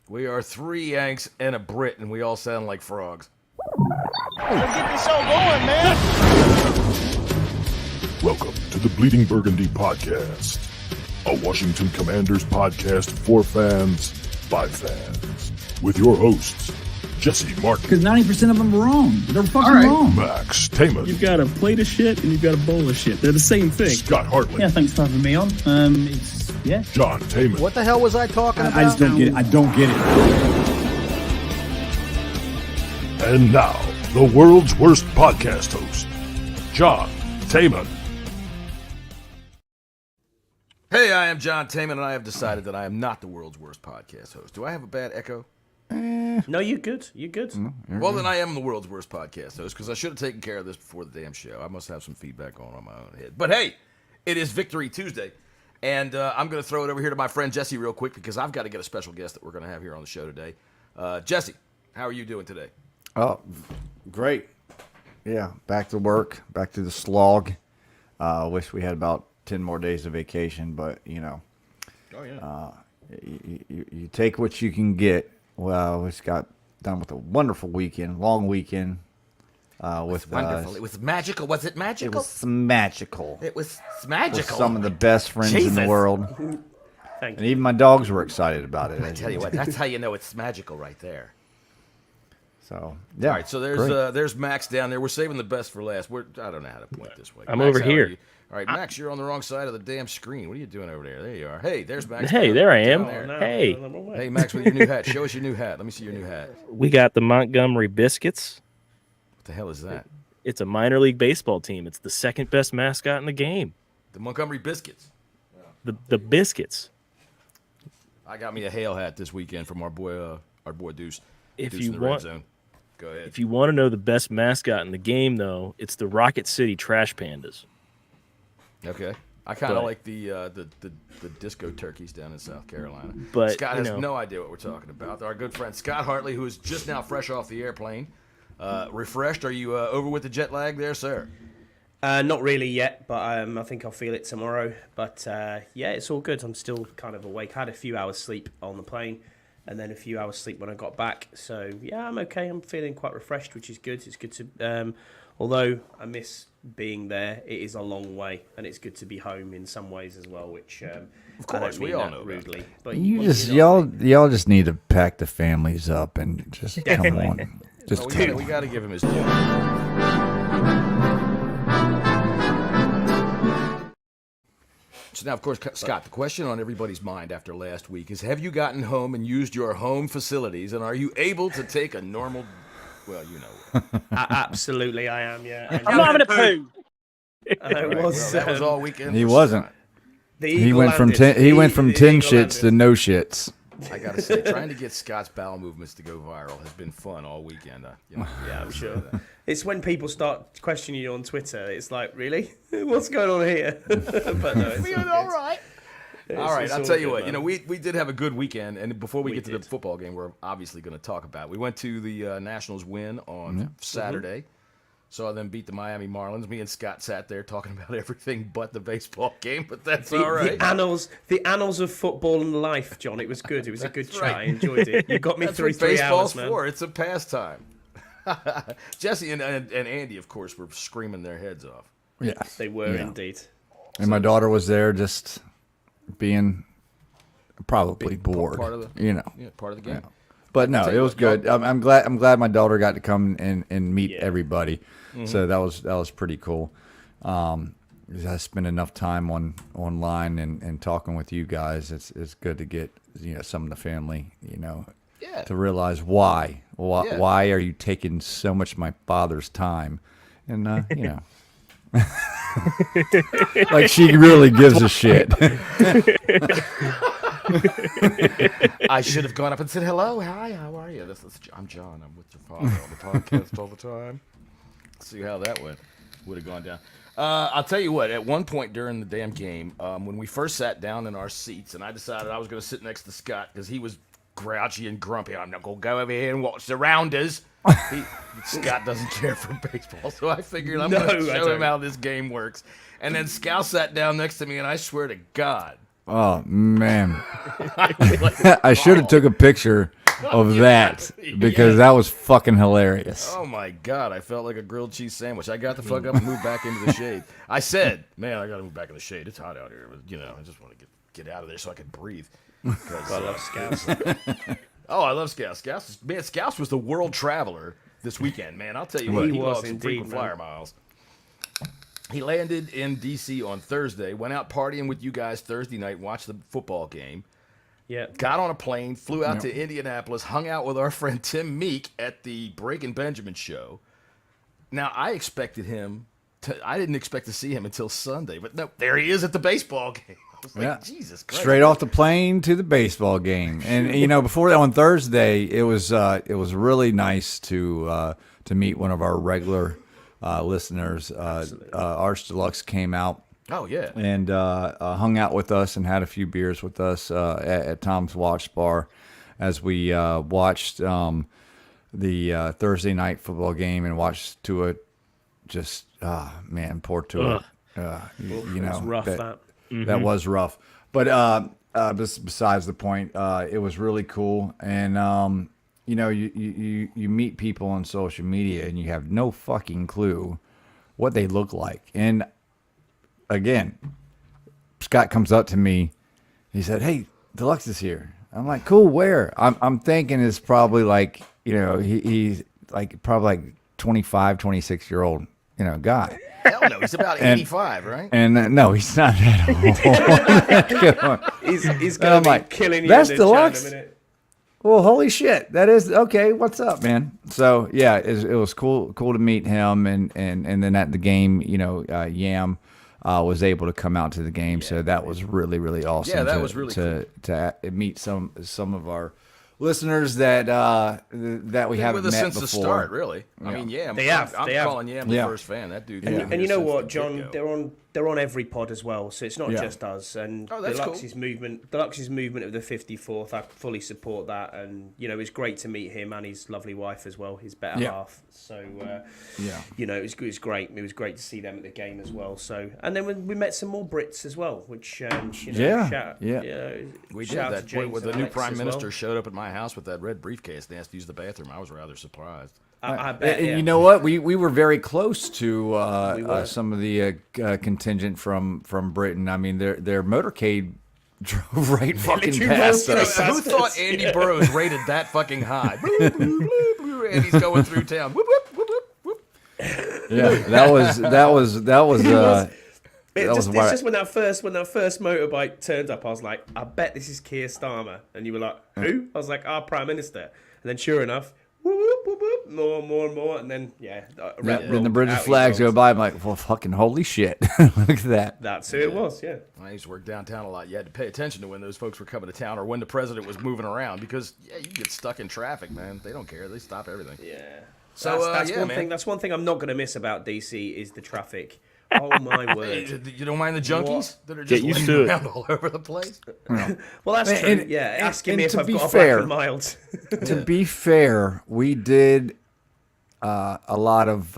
We are three Yanks and a Brit, and we all sound like frogs. Let's get this show going, man. Welcome to the Bleeding Burgundy Podcast, a Washington Commanders podcast for fans, by fans, with your hosts, Jesse Martin, Because 90% of them are wrong. They're fucking wrong. Max Taman, You've got a plate of shit and you've got a bowl of shit. They're the same thing. Scott Hartley, Yeah, thanks for having me on. Yeah. John Taman, What the hell was I talking about? I just don't get it. I don't get it. and now, the world's worst podcast host, John Taman. Hey, I am John Taman, and I have decided that I am not the world's worst podcast host. Do I have a bad echo? No, you're good. You're good. Well, then I am the world's worst podcast host because I should have taken care of this before the damn show. I must have some feedback on my own head. But hey, it is Victory Tuesday, and I'm going to throw it over here to my friend Jesse real quick because I've got to get a special guest that we're going to have here on the show today. Jesse, how are you doing today? Oh, great. Yeah, back to work, back to the slog. Wish we had about 10 more days of vacation, but, you know. Oh, yeah. You take what you can get. Well, we just got done with a wonderful weekend, long weekend. Wonderful. It was magical. Was it It magical? was magical. It was With magical. some of the best friends in Jesus. the world. Thank And even my dogs were excited about it. I tell you what, that's how you know it's magical right there. So, yeah. All right, so there's Max down there. We're saving the best for last. I don't know how to point this way. I'm Max, over how are here. you? All right, Max, you're on the wrong side of the damn screen. What are you doing over there? There you are. Hey, there's Max. Hey, down there I am. there. Hey, Hey, Max, with your new hat. Show us your new hat. Let me see your new hat. we got the Montgomery Biscuits. What the hell is that? It's a minor league baseball team. It's the second best mascot in the game. The Montgomery Biscuits. The Biscuits. I got me a hail hat this weekend from our boy Deuce. If Deuce you in the red want- zone. Go ahead. If you want to know the best mascot in the game, though, it's the Rocket City Trash Pandas. Okay. I kind of But- like the disco turkeys down in South Carolina. But, Scott you has know- no idea what we're talking about. Our good friend Scott Hartley, who is just now fresh off the airplane, refreshed. Are you over with the jet lag there, sir? Not really yet, but I think I'll feel it tomorrow. But yeah, it's all good. I'm still kind of awake. I had a few hours sleep on the plane, and then a few hours sleep when I got back. So yeah, I'm okay. I'm feeling quite refreshed, which is good. It's good to, although I miss being there, it is a long way, and it's good to be home in some ways as well. Which of course, I don't we mean all that know about rudely. that. But Y'all just need to pack the families up and just come on. Just We got to give him his due. So now, of course, Scott, the question on everybody's mind after last week is, have you gotten home and used your home facilities, and are you able to take a normal, well, you know. absolutely, I am. Yeah, I'm not having a poo. It was. That was all weekend. He for wasn't. Scott. The He eagle went from landed. 10. He went The from 10 eagle shits to landed. no shits. I gotta say, trying to get Scott's bowel movements to go viral has been fun all weekend. Yeah, I'm sure. It's when people start questioning you on Twitter. It's like, really? What's going on here? But no, it's all right. All right, I'll tell you what. You know, we did have a good weekend, and before we get to the football game, we're obviously going to talk about. We went to the Nationals win on Saturday. Saw them beat the Miami Marlins. Me and Scott sat there talking about everything but the baseball game, but that's all right. The annals of football and life, John. It was good. It was a good That's chat. right. I enjoyed it. You got me That's through what 3 baseball's hours, man. for. It's a pastime. Jesse and Andy, of course, were screaming their heads off. Yes. They were indeed. And my daughter was there just being probably bored. Part of the, part of the game. Yeah. But no, it was good. I'm glad my daughter got to come and meet everybody. Mm-hmm. So that was pretty cool. I spent enough time online and talking with you guys. It's good to get some of the family to realize why are you taking so much of my father's time, and like she really gives a shit. I should have gone up and said, hello, hi, how are you? I'm John. I'm with your father on the podcast all the time. See how that went. Would have gone down. I'll tell you what, at one point during the damn game, when we first sat down in our seats, and I decided I was going to sit next to Scott because he was grouchy and grumpy. I'm not going to go over here and watch the Rounders. Scott doesn't care for baseball, so I figured I'm going to show him how this game works. And then Scal sat down next to me, and I swear to God, Oh man, I should have took a picture of that because that was fucking hilarious. Oh my God, I felt like a grilled cheese sandwich. I got the fuck up and moved back into the shade. I said, man, I got to move back in the shade. It's hot out here. But, I just want to get out of there so I can breathe. I love Scouts. I love Scouts. Scouts was the world traveler this weekend, man. I'll tell you what, he was some frequent flyer miles. He landed in D.C. on Thursday, went out partying with you guys Thursday night, watched the football game. Yeah. Got on a plane, flew out to Indianapolis, hung out with our friend Tim Meek at the Breaking Benjamin show. Now, I didn't expect to see him until Sunday, but no, there he is at the baseball game. I was like, Jesus Christ. Straight off the plane to the baseball game. And, before that on Thursday, it was really nice to meet one of our regular listeners. Arch Deluxe came out. Oh, yeah. And hung out with us and had a few beers with us at Tom's Watch Bar as we watched the Thursday night football game and watched Tua just, poor Tua. It was rough, that. That was rough. But besides the point, it was really cool. And, you meet people on social media and you have no fucking clue what they look like. And again, Scott comes up to me. He said, "Hey, Deluxe is here." I'm like, "Cool, where?" I'm thinking it's probably like, he's like probably like 25, 26-year-old, guy. Hell no, he's about 85, right? And no, he's not that old. He's going to be killing you that's in the Deluxe? chat in a minute. Well, holy shit, that is okay. What's up, man? So yeah, it was cool to meet him, and then at the game, Yam was able to come out to the game, so that was really, really awesome. Yeah, that was really cool. To meet some of our listeners that we haven't with us met since before. the start, really. I mean, Yam. I'm calling Yam the first fan. That dude. And you know what, John? They're on every pod as well, so it's not Yeah. just us. And that's Deluxe's movement of the 54th, I fully support that. And it's great to meet him and his lovely wife as well, his better half. So it was great. It was great to see them at the game as well. So and then we met some more Brits as well, which we shout did out that to point where James the and new Alex prime as well. minister showed up at my house with that red briefcase and asked to use the bathroom. I was rather surprised. I bet, And yeah. you know what? We were very close to some of the contingent from Britain. I mean, their motorcade drove right fucking past us. Who thought Andy Burroughs rated that fucking high? And he's going through town. Whoop, whoop, whoop, whoop, whoop. Yeah, that was. It's just when that first motorbike turned up, I was like, I bet this is Keir Starmer. And you were like, who? I was like, our Prime Minister. And then sure enough, whoop, whoop, whoop, more and more. And then, Then the British flags go by. I'm like, well, fucking holy shit. Look at that. That's who it was, yeah. I used to work downtown a lot. You had to pay attention to when those folks were coming to town or when the president was moving around because, you get stuck in traffic, man. They don't care. They stop everything. Yeah. So that's one man. thing. That's one thing I'm not going to miss about DC is the traffic. Oh my word! You don't mind the junkies that are Get just used to it. around all over the place? Well, that's true. And- yeah, asking and me if to I've be got fair- a black and mild. To be fair, we did a lot of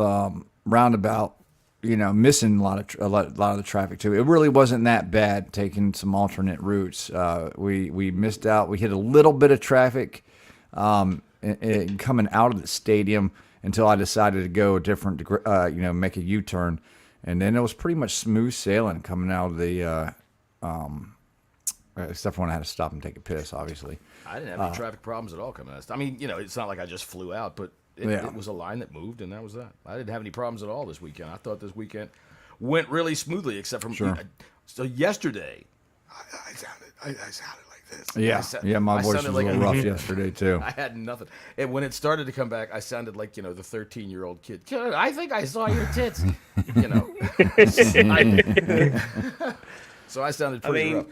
roundabout, missing a lot of the traffic too. It really wasn't that bad taking some alternate routes. We missed out. We hit a little bit of traffic coming out of the stadium until I decided to go a different, make a U-turn, and then it was pretty much smooth sailing coming out of the. Except for when I had to stop and take a piss, obviously. I didn't have any traffic problems at all coming out. I mean, it's not like I just flew out, but it was a line that moved, and that was that. I didn't have any problems at all this weekend. I thought this weekend went really smoothly, except from so yesterday. I sounded like this. Yeah, my voice was a little rough yesterday too. I had nothing. And when it started to come back, I sounded like, the 13-year-old kid. I think I saw your tits. So I sounded pretty rough.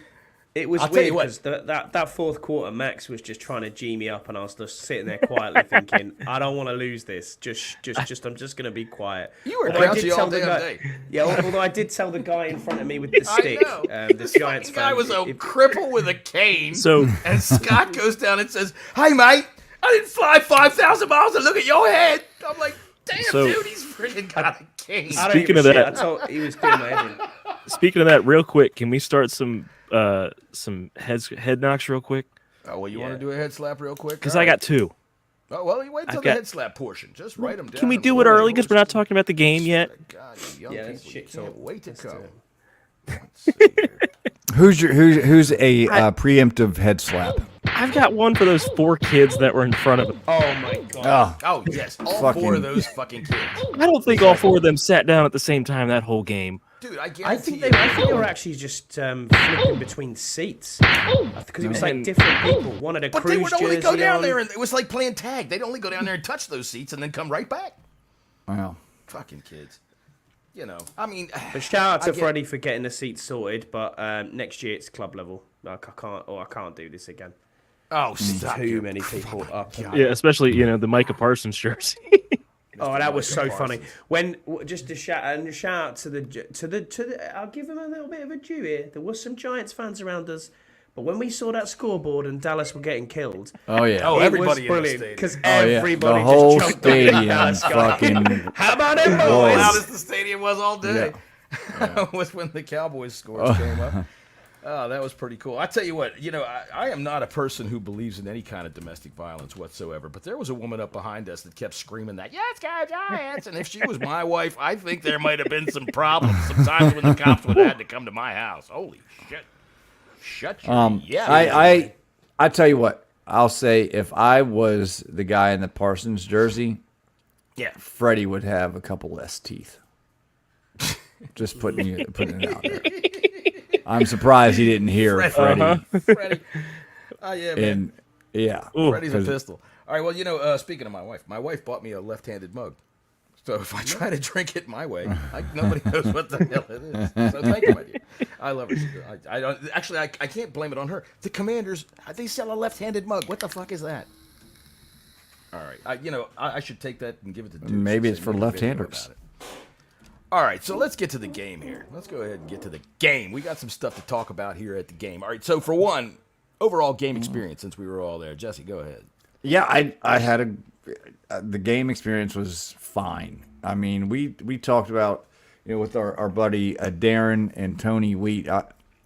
It was weird because that fourth quarter, Max was just trying to G me up, and I was just sitting there quietly thinking, I don't want to lose this. I'm just going to be quiet. You were grouchy all day. Yeah, although I did tell the guy in front of me with the stick, the Giants guy fan, was a cripple with a cane. So and Scott goes down and says, "Hey, mate, I didn't fly 5,000 miles to look at your head." I'm like, "Damn, dude, he's freaking got a cane." Speaking of that, he was doing my head in. Speaking of that, real quick, can we start some some head knocks real quick? Oh, well, you want to do a head slap real quick? Because I got 2. Oh, well, you wait till the head slap portion. Just write them down. Can we do it early? Because we're not talking about the game yet. God, you young that's people, shit you can't talk. wait to Let's go. do it. Let's see here. Who's a preemptive head slap? I've got one for those 4 kids that were in front of him. Oh my god. Oh, yes. All 4 of those fucking kids. I don't think all 4 of them sat down at the same time that whole game. Dude, I guarantee I think they were actually just flipping between seats because it was like different people. One had a But they cruise would only go jersey down on. there, and it was like playing tag. They'd only go down there and touch those seats and then come right back. Wow. Fucking kids. You know, I mean... But shout out to Freddie for getting the seats sorted, but next year it's club level. Like I can't do this again. Oh, stop. Too many people up. Yeah, especially the Micah Parsons jersey. Oh, that was so funny. When just a shout out to the I'll give him a little bit of a due here. There was some Giants fans around us, but when we saw that scoreboard and Dallas were getting killed, Oh yeah. Oh, it everybody was in the brilliant stadium. because Oh, yeah. everybody The whole just jumped on the stadium Dallas guy. fucking. How about them How boys? loud as the stadium was all day. Was when the Cowboys scores came up. Oh, that was pretty cool. I tell you what, I am not a person who believes in any kind of domestic violence whatsoever, but there was a woman up behind us that kept screaming that, "Yes, go Giants!" And if she was my wife, I think there might have been some problems sometimes when the cops would have had to come to my house. Holy shit. Shut your I tell you what, I'll say if I was the guy in the Parsons jersey, Yeah. Freddie would have a couple less teeth. Just putting it out there. I'm surprised he didn't hear Freddie. Freddie. Oh, yeah, man. And yeah, Freddie's a pistol. All right, well, speaking of my wife bought me a left-handed mug. So if I try to drink it my way, nobody knows what the hell it is. So thank you, my dear. I love her. I don't actually. I can't blame it on her. The Commanders, they sell a left-handed mug. What the fuck is that? All right, I should take that and give it to Deuce. Maybe it's and for make a video left-handers. about it. All right, so let's get to the game here. Let's go ahead and get to the game. We got some stuff to talk about here at the game. All right, so for one, overall game experience since we were all there. Jesse, go ahead. Yeah, I had the game experience was fine. I mean, we talked about with our buddy Darren and Tony Wheat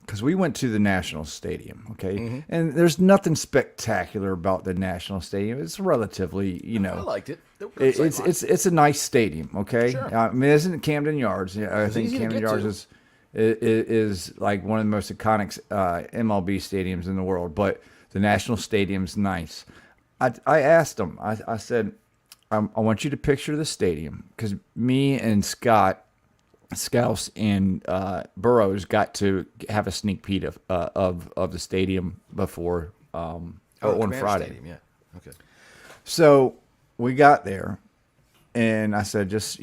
because we went to the National Stadium, okay, and there's nothing spectacular about the National Stadium. It's relatively, I liked it. It's a nice stadium, okay. Sure. I mean, it isn't Camden Yards. I think easy to Camden get Yards to. is like one of the most iconic MLB stadiums in the world, but the National Stadium's nice. I asked him. I said, I want you to picture the stadium because me and Scott, Scouse and Burrows got to have a sneak peek of the stadium before on Friday. Stadium, yeah. Okay. So we got there, and I said, just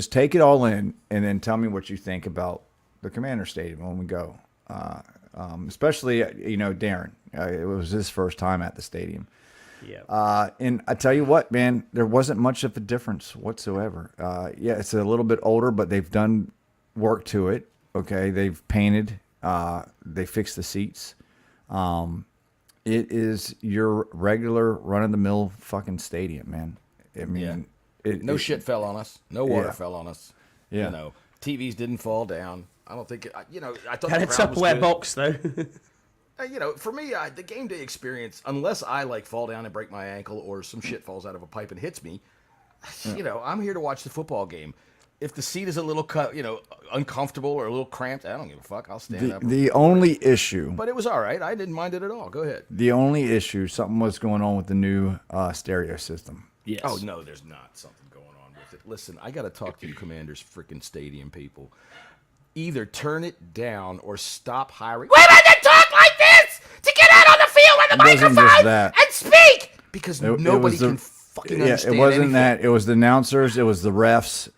take it all in, and then tell me what you think about the Commander Stadium when we go. Especially Darren, it was his first time at the stadium. Yeah. And I tell you what, man, there wasn't much of a difference whatsoever. Yeah, it's a little bit older, but they've done work to it. Okay, they've painted. They fixed the seats. It is your regular run-of-the-mill fucking stadium, man. I mean, no shit fell on us. No water Yeah. fell on us. Yeah. TVs didn't fall down. I don't think I thought Had the a crowd was Tupperware good. box though. For me, the game day experience, unless I fall down and break my ankle or some shit falls out of a pipe and hits me, I'm here to watch the football game. If the seat is a little uncomfortable or a little cramped, I don't give a fuck. I'll stand up. The only issue, But it was all right. I didn't mind it at all. Go ahead. the only issue, something was going on with the new stereo system. Yes. Oh no, there's not something going on with it. Listen, I got to talk to you, Commanders freaking stadium people. Either turn it down or stop hiring women that talk like this to get out on the field with the It wasn't just microphone that. and speak because It nobody was can fucking Yeah, understand it wasn't anything. that. It was the announcers. It was the refs.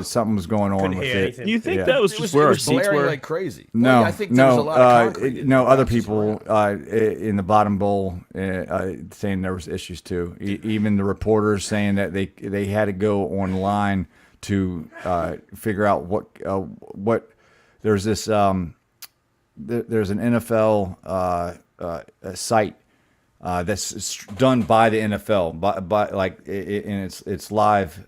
Something was going on Couldn't with hear it. anything. You think Yeah. that was It just was, where it our was seats blaring were? like crazy. No, I think there was a lot of concrete in the other boxes people around. in the bottom bowl saying there was issues too. Even the reporters saying that they had to go online to figure out what there's this there's an NFL a site that's done by the NFL, by like and it's live.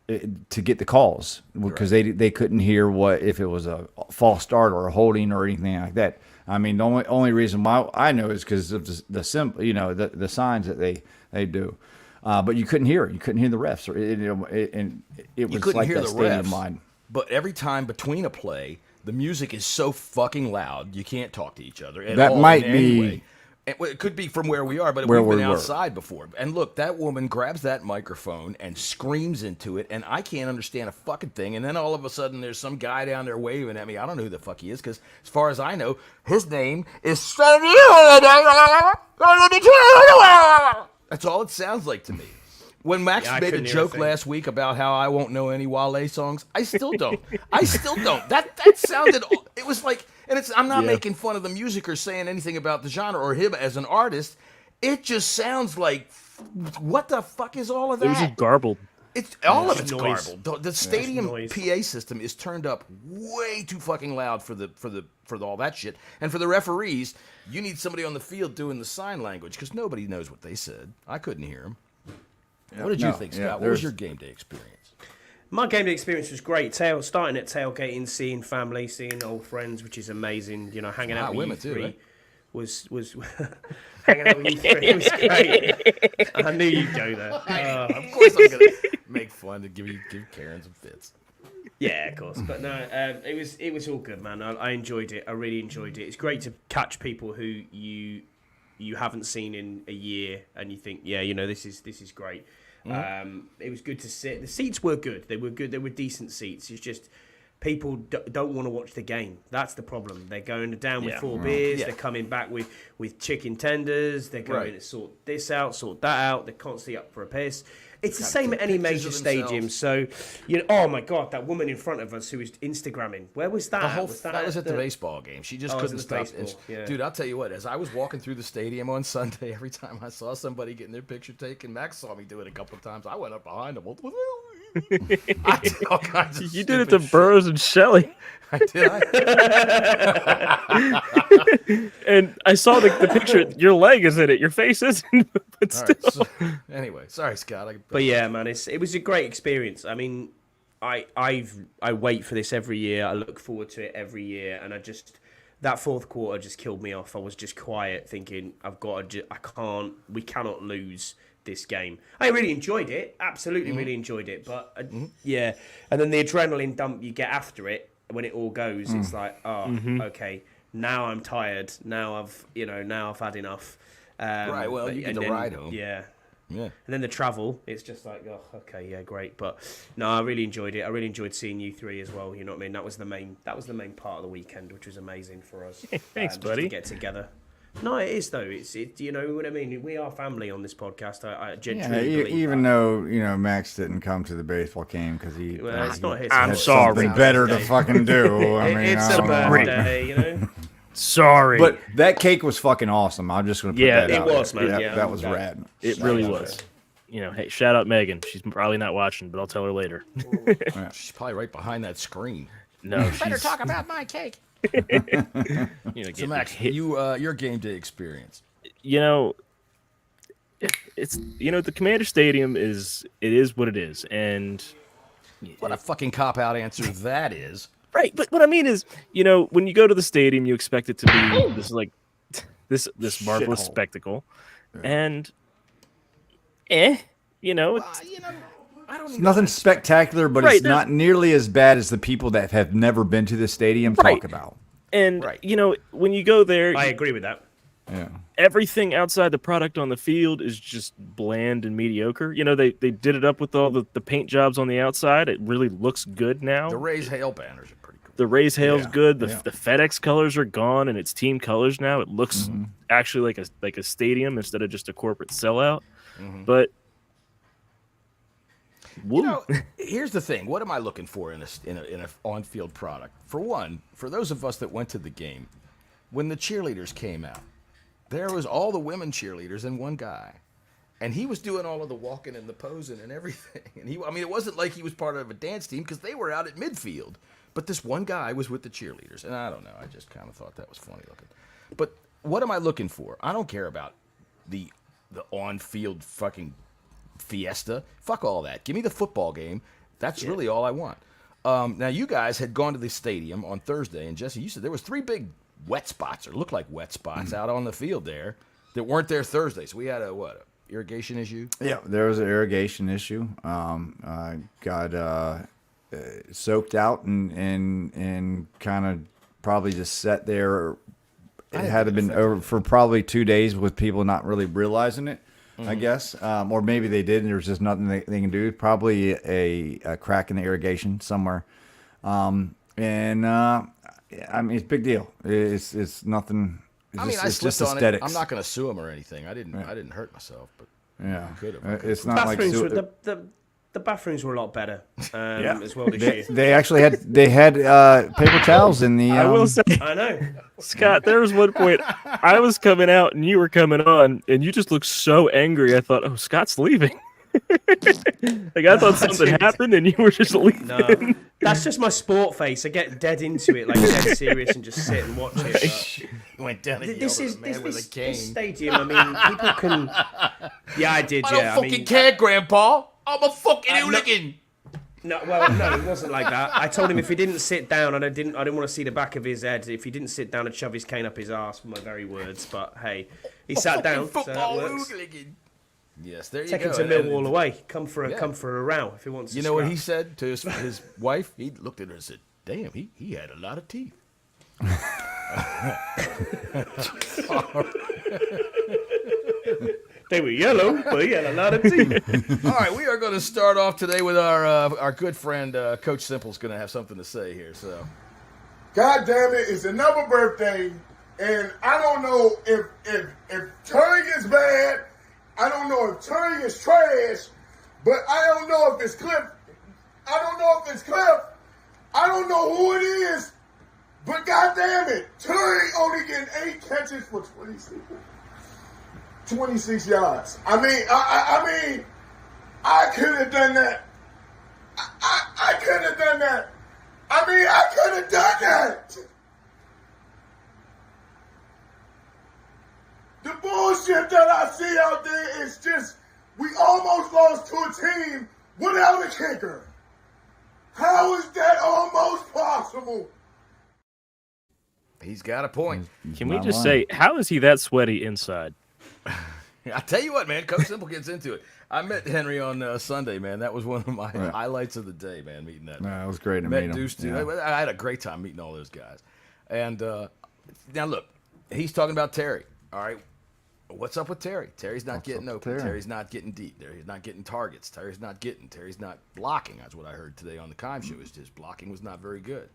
to get the calls because they couldn't hear what if it was a false start or a holding or anything like that. I mean, the only reason why I know is because of the symbol, the signs that they do. But you couldn't hear it. You couldn't hear the refs, and it was like that stadium line. But every time between a play, the music is so fucking loud you can't talk to each other. That might be. It could be from where we are, but we've been outside before. And look, that woman grabs that microphone and screams into it, and I can't understand a fucking thing. And then all of a sudden, there's some guy down there waving at me. I don't know who the fuck he is, because as far as I know, his name is... That's all it sounds like to me. When Max made a joke last week about how I won't know any Wale songs, I still don't. That sounded... It was like... And I'm not making fun of the music or saying anything about the genre or him as an artist. It just sounds like, what the fuck is all of that? It was just garbled. All of it's garbled. The stadium PA system is turned up way too fucking loud for all that shit. And for the referees, you need somebody on the field doing the sign language because nobody knows what they said. I couldn't hear them. What did you think, Scott? What was your game day experience? My game day experience was great. Starting at tailgating, seeing family, seeing old friends, which is amazing. Hanging out with you three was hanging out with you three was great. I knew you'd go there. Of course, I'm gonna make fun to give Karen some fits. Yeah, of course. But no, it was all good, man. I enjoyed it. I really enjoyed it. It's great to catch people who you haven't seen in a year, and you think, this is great. It was good to sit. The seats were good. They were good. They were decent seats. It's just people don't want to watch the game. That's the problem. They're going down with 4 beers. They're coming back with chicken tenders. They're going to sort this out, sort that out. They're constantly up for a piss. It's the same at any major stadium. So, oh my God, that woman in front of us who was Instagramming. Where was that? That was at the baseball game. She just couldn't stop. Dude, I'll tell you what, as I was walking through the stadium on Sunday, every time I saw somebody getting their picture taken, Max saw me do it a couple of times. I went up behind them. I did all kinds of You did it to Burroughs and Shelley. I did. And I saw the picture. Your leg is in it. Your face isn't. But still. Right, so, anyway, sorry, Scott. But yeah, man, it was a great experience. I mean, I wait for this every year. I look forward to it every year, and that fourth quarter just killed me off. I was just quiet, thinking we cannot lose this game. I really enjoyed it. Absolutely, really enjoyed it. But yeah, and then the adrenaline dump you get after it when it all goes, it's like, okay, now I'm tired. Now I've had enough. Right. Well, you get the ride home. Yeah. And then the travel, it's just like, oh, okay, yeah, great. But no, I really enjoyed it. I really enjoyed seeing you three as well. You know what I mean? That was the main part of the weekend, which was amazing for us. Thanks, buddy. To get together. No, it is though. It's you know what I mean. We are family on this podcast. I genuinely believe even that. though Max didn't come to the baseball game because he. Well, it's not his. I'm fault. sorry. Something better to fucking do. I mean, It's I a don't know. birthday, Sorry. But that cake was fucking awesome. I'm just gonna put that it out was, there. man. Yeah, that was rad. It really was. Hey, shout out Megan. She's probably not watching, but I'll tell her later. She's probably right behind that screen. No, Better talk about my cake. So Max, your game day experience. It's the Commander Stadium is what it is, and What a fucking cop out answer that is. right. But what I mean is, when you go to the stadium, you expect it to be this marvelous spectacle, and I don't It's nothing spectacular, but it's not nearly as bad as the people that have never been to the stadium talk about. And when you go there, I agree with that. Yeah. everything outside the product on the field is just bland and mediocre. They did it up with all the paint jobs on the outside. It really looks good now. The Rays Hail banners are pretty cool. The Rays Hail's good. The FedEx colors are gone, and it's team colors now. It looks actually like a stadium instead of just a corporate sellout. But here's the thing. What am I looking for in a on-field product? For one, for those of us that went to the game, when the cheerleaders came out, there was all the women cheerleaders and one guy. And he was doing all of the walking and the posing and everything. And it wasn't like he was part of a dance team because they were out at midfield. But this one guy was with the cheerleaders. And I don't know. I just kind of thought that was funny looking. But what am I looking for? I don't care about the on-field fucking fiesta. Fuck all that. Give me the football game. That's really all I want. Now, you guys had gone to the stadium on Thursday, and Jesse, you said there was 3 big wet spots, or looked like wet spots, out on the field there that weren't there Thursday. So we had a irrigation issue? Yeah, there was an irrigation issue. I got soaked out and kind of probably just sat there. It had been over for probably 2 days with people not really realizing it, I guess. Or maybe they did and there's just nothing they can do. Probably a crack in the irrigation somewhere. I mean, it's a big deal. It's nothing. It's just on aesthetics. I'm not going to sue him or anything. I didn't hurt myself, but yeah, I could have. It's not like the bathrooms were a lot better as well this year. They actually had paper towels in the. I will say, I know, Scott. There was one point I was coming out and you were coming on, and you just looked so angry. I thought, oh, Scott's leaving. Like I thought something happened, and you were just leaving. No, that's just my sport face. I get dead into it, like dead serious, and just sit and watch it. Went down and This yelled is at a man with a cane. this stadium. I mean, people can. Yeah, I did. I Yeah, don't fucking care, Grandpa. I'm a fucking hooligan. No, well, no, it wasn't like that. I told him if he didn't sit down, and I didn't want to see the back of his head. If he didn't sit down, I'd shove his cane up his ass. For my very words, but hey, he sat down. So that works. Hooligan. Yes, there you Take go. him to Millwall away. Come for a row if he wants. You know what he said to his wife? He looked at her and said, "Damn, he had a lot of teeth." They were yellow, but he had a lot of teeth. All right, we are going to start off today with our good friend Coach Simple's going to have something to say here. So, God damn it, it's another birthday, and I don't know if Terry is bad. I don't know if Terry is trash, but I don't know if it's Cliff. I don't know if it's Cliff. I don't know who it is, but God damn it, Terry only getting 8 catches for 26 yards. I mean, I could have done that. I could have done that. I could have done that. The bullshit that I see out there is just, we almost lost to a team without a kicker. How is that almost possible? he's got a point. Can we just say, how is he that sweaty inside? I tell you what, man, Coach Simple gets into it. I met Henry on Sunday, man. That was one of my highlights of the day, man, meeting that. No, it was great to meet meet him. Deuce, too. Yeah. I had a great time meeting all those guys. And now, look, he's talking about Terry. All right, what's up with Terry? Terry's not getting open. Terry's not getting deep. Terry's not getting targets. Terry's not blocking. That's what I heard today on the Kime show. Is his blocking was not very good.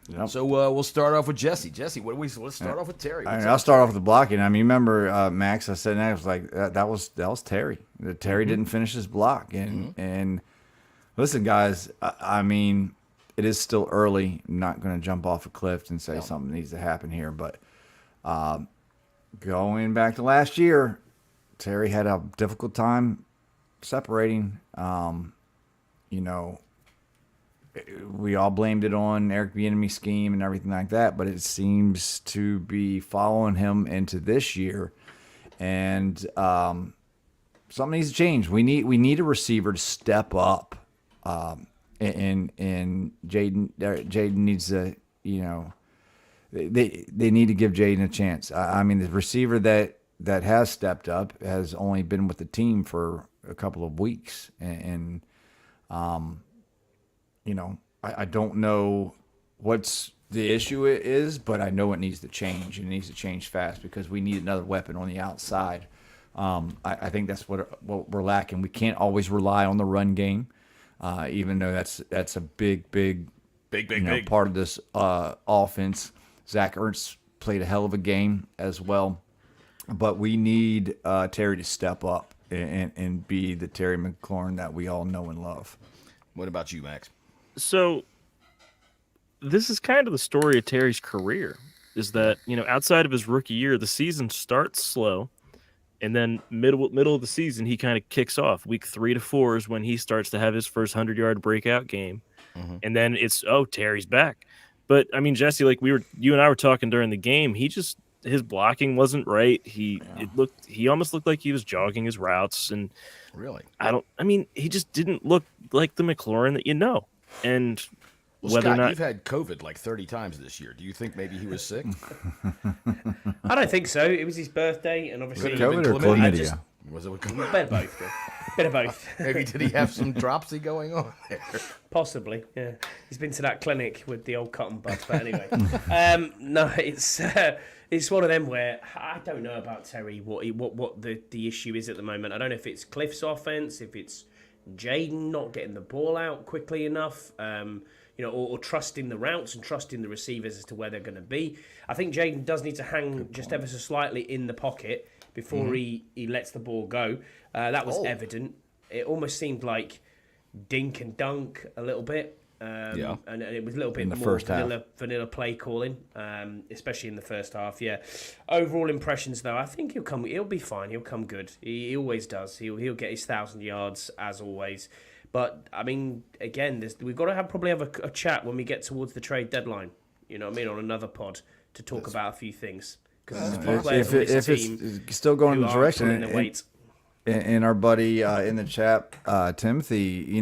Yep. So we'll start off with Jesse. Jesse, let's start off with Terry. I'll start off with the blocking. I mean, you remember Max? I said, I was like, that was Terry. Terry didn't finish his block, and listen, guys. I mean, it is still early. I'm not going to jump off a cliff and say something needs to happen here, but going back to last year, Terry had a difficult time separating. You know. We all blamed it on Eric Bieniemy's scheme and everything like that, but it seems to be following him into this year, and something needs to change. We need a receiver to step up, and Jaden needs to, you know, they need to give Jaden a chance. I mean, the receiver that has stepped up has only been with the team for a couple of weeks, and you know, I don't know what's the issue is, but I know it needs to change. It needs to change fast because we need another weapon on the outside. I think that's what we're lacking. We can't always rely on the run game, even though that's a big part of this offense. Zach Ertz played a hell of a game as well, but we need Terry to step up and be the Terry McLaurin that we all know and love. What about you, Max? So this is kind of the story of Terry's career, is that, you know, outside of his rookie year, the season starts slow, and then middle of the season, he kind of kicks off. Week 3 to 4 is when he starts to have his first 100-yard breakout game, and then it's, Terry's back. But, I mean, Jesse, like you and I were talking during the game, he just his blocking wasn't right. He almost looked like he was jogging his routes, and really, he just didn't look like the McLaurin that you know. And well, whether Scott, or not you've had COVID like 30 times this year. Do you think maybe he was sick? I don't think so. It was his birthday, and obviously COVID or chlamydia? Was it with a bit of both. Bit of both. Maybe did he have some dropsy going on there? Possibly, yeah. He's been to that clinic with the old cotton bud, but anyway. No, it's one of them where I don't know about Terry, what the issue is at the moment. I don't know if it's Cliff's offense, if it's Jaden not getting the ball out quickly enough, or trusting the routes and trusting the receivers as to where they're going to be. I think Jaden does need to hang just ever so slightly in the pocket before he lets the ball go. That was evident. It almost seemed like dink and dunk a little bit. And it was a little bit more vanilla play calling, especially in the first half. Yeah. Overall impressions, though, I think he'll be fine. He'll come good. He always does. He'll get his 1,000 yards as always. But I mean, again, we've got to probably have a chat when we get towards the trade deadline. You know what I mean, on another pod to talk about a few things. Because if it's still going in the direction, and our buddy in the chat, Timothy,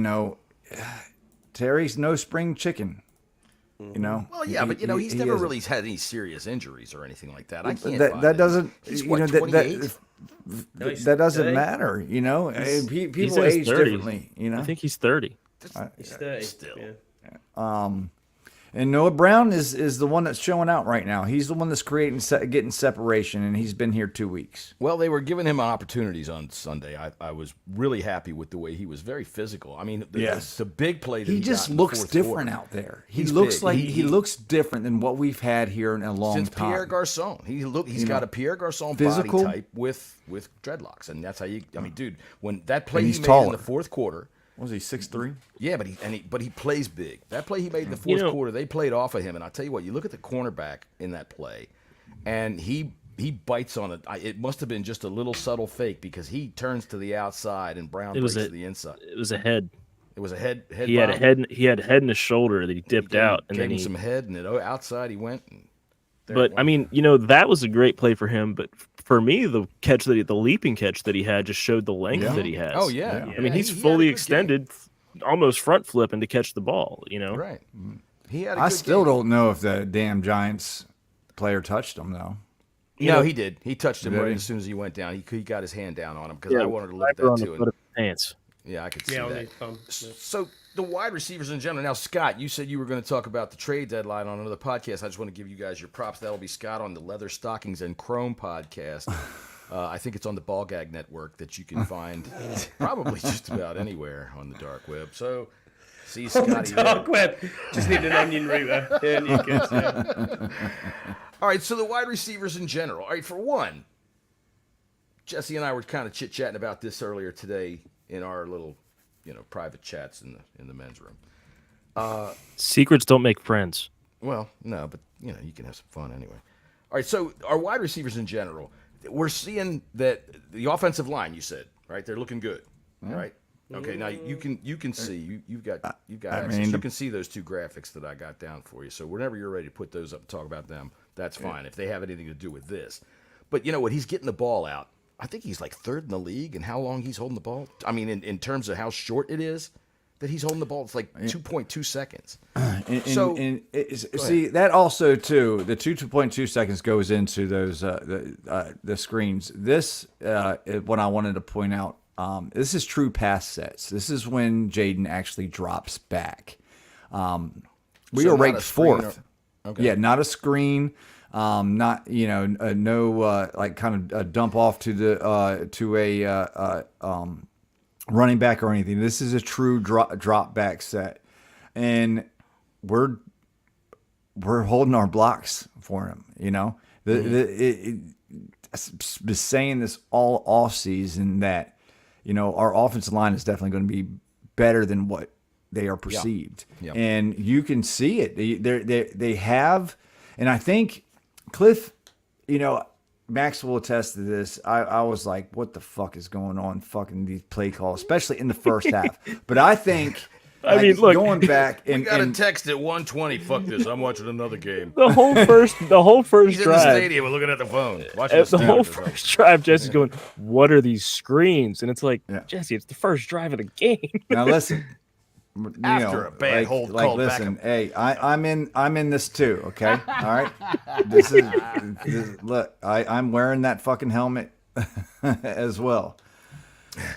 Terry's no spring chicken. Well, yeah, but he's never really had any serious injuries or anything like that. I can't. That doesn't. He's what, 28? That doesn't matter. People age 30. differently. I think he's 30. He's 30 still. Yeah. And Noah Brown is the one that's showing out right now. He's the one that's getting separation, and he's been here 2 weeks. Well, they were giving him opportunities on Sunday. I was really happy with the way he was very physical. I mean, the big play that he just got looks in the different quarter. out there. He looks like he looks different than what we've had here in a long Since time. Pierre Garçon, he's got a Pierre Garçon physical body type with dreadlocks, and that's how you. I mean, dude, when that play he's he made taller. in the fourth quarter. Was he 6'3"? Yeah, but he plays big. That play he made in the fourth quarter, they played off of him. And I'll tell you what, you look at the cornerback in that play, and he bites on it. It must have been just a little subtle fake because he turns to the outside and Brown breaks to the inside. It was a head. It was a head. He had a head. He had a head and a shoulder that he dipped out, and gave then him some head, and then outside he went. But I mean, that was a great play for him. But for me, the leaping catch that he had just showed the length that he has. Oh yeah. I mean, he's fully extended, almost front flipping to catch the ball. Right. He had. I still don't know if the damn Giants player touched him though. No, he did. He touched him right as soon as he went down. He got his hand down on him because I wanted to look at that too. Pants. Yeah, I could see that. So the wide receivers in general. Now, Scott, you said you were going to talk about the trade deadline on another podcast. I just want to give you guys your props. That'll be Scott on the Leather Stockings and Chrome podcast. I think it's on the Ball Gag Network that you can find probably just about anywhere on the dark web. So, see Scotty there. Dark web. Just need an onion router. Yeah, you good. Yeah. All right, so the wide receivers in general. All right, for one, Jesse and I were kind of chit-chatting about this earlier today in our little, private chats in the men's room. Secrets don't make friends. Well, no, but you can have some fun anyway. All right, so our wide receivers in general, we're seeing that the offensive line. You said right, they're looking good, right? Okay, now you can see you've got access. You can see those two graphics that I got down for you. So whenever you're ready to put those up and talk about them, that's fine if they have anything to do with this. But you know what? He's getting the ball out. I think he's like third in the league in how long he's holding the ball. I mean, in terms of how short it is that he's holding the ball, it's like 2.2 seconds. See, that also, too, the 2.2 seconds goes into those the screens. This, what I wanted to point out, this is true pass sets. This is when Jaden actually drops back. We are ranked fourth. Okay. Yeah, not a screen. Not no like kind of a dump off to a running back or anything. This is a true drop back set, and we're holding our blocks for him. I've been saying this all off season that our offensive line is definitely going to be better than what they are perceived, and you can see it. They have, and I think. Cliff, Max will attest to this. I was like, what the fuck is going on? Fucking these play calls, especially in the first half. But I think I mean, look, going back We and, got a and text at 1:20. Fuck this. I'm watching another game. the whole first He's in the drive. stadium and looking at the phone. Watching At the Steelers whole or something. first drive, Jesse's going, "What are these screens?" And it's like, Yeah. Jesse, it's the first drive of the game. now listen. After a bad hold called back listen, up. hey, I'm in this too, okay? All right. Look, I'm wearing that fucking helmet as well.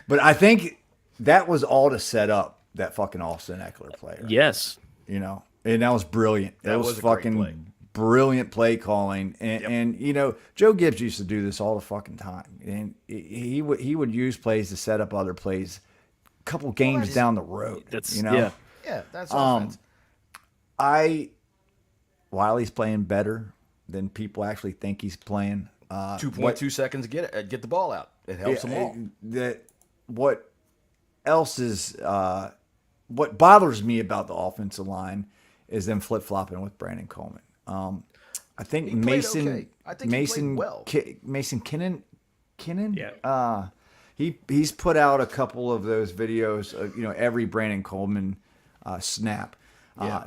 But I think that was all to set up that fucking Austin Eckler play. Right? Yes. You know, and that was brilliant. That was was a great fucking play. brilliant play calling. And you know, Joe Gibbs used to do this all the fucking time. And he would use plays to set up other plays a couple games down the road. That's you know. yeah. Yeah, that's offense. While he's playing better than people actually think he's playing. 2.2 seconds to get the ball out. It helps them all. What else is what bothers me about the offensive line is them flip flopping with Brandon Coleman. I think He played Mason. okay. I think he played well. Mason Kinnon. Yeah. He's put out a couple of those videos. Every Brandon Coleman snap.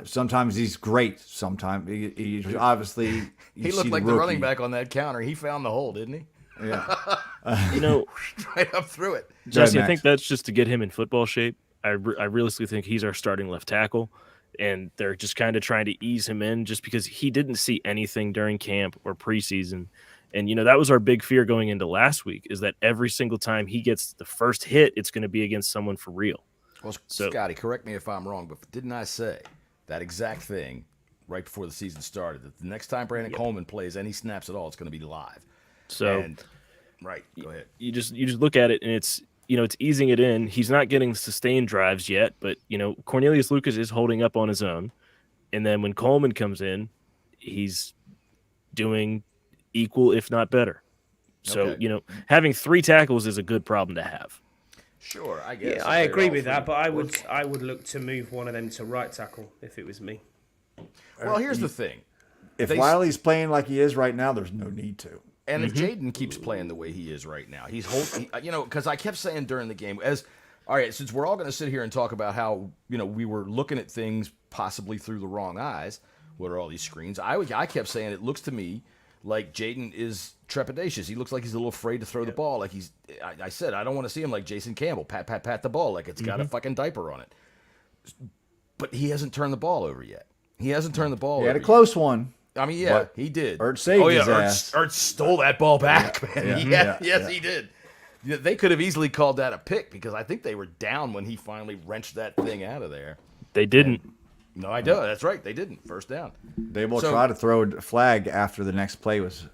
Sometimes he's great. Sometimes he obviously He looked like the running back on that counter. He found the hole, didn't he? Yeah. Right up through it. Jesse, I Max. think that's just to get him in football shape. I realistically think he's our starting left tackle, and they're just kind of trying to ease him in just because he didn't see anything during camp or preseason. And, that was our big fear going into last week, is that every single time he gets the first hit, it's going to be against someone for real. Well, So- Scotty, correct me if I'm wrong, but didn't I say that exact thing right before the season started? That the next time Brandon Coleman plays any snaps at all, it's going to be live. So Right, go ahead. you just look at it, and it's easing it in. He's not getting sustained drives yet, but, Cornelius Lucas is holding up on his own. And then when Coleman comes in, he's doing equal, if not better. So, Okay. having 3 tackles is a good problem to have. Sure, I guess. Yeah, I agree with that, but I would look to move one of them to right tackle if it was me. Well, here's the thing. If They- Wiley's playing like he is right now, there's no need to. And if Jaden keeps playing the way he is right now, he's holding, because I kept saying during the game, all right, since we're all going to sit here and talk about how, we were looking at things possibly through the wrong eyes, what are all these screens? I kept saying it looks to me like Jaden is trepidatious. He looks like he's a little afraid to throw the ball. Like I said, I don't want to see him like Jason Campbell, pat the ball like it's got a fucking diaper on it. But he hasn't turned the ball over yet. He hasn't turned the ball He over had a yet. close one. I mean, yeah, But he did. Ertz saved his Ertz, ass. Ertz stole that ball back, man. Yeah. He did. Yeah, they could have easily called that a pick because I think they were down when he finally wrenched that thing out of there. They didn't. No, I do. That's right. They didn't. First down. They will So- try to throw a flag after the next play was.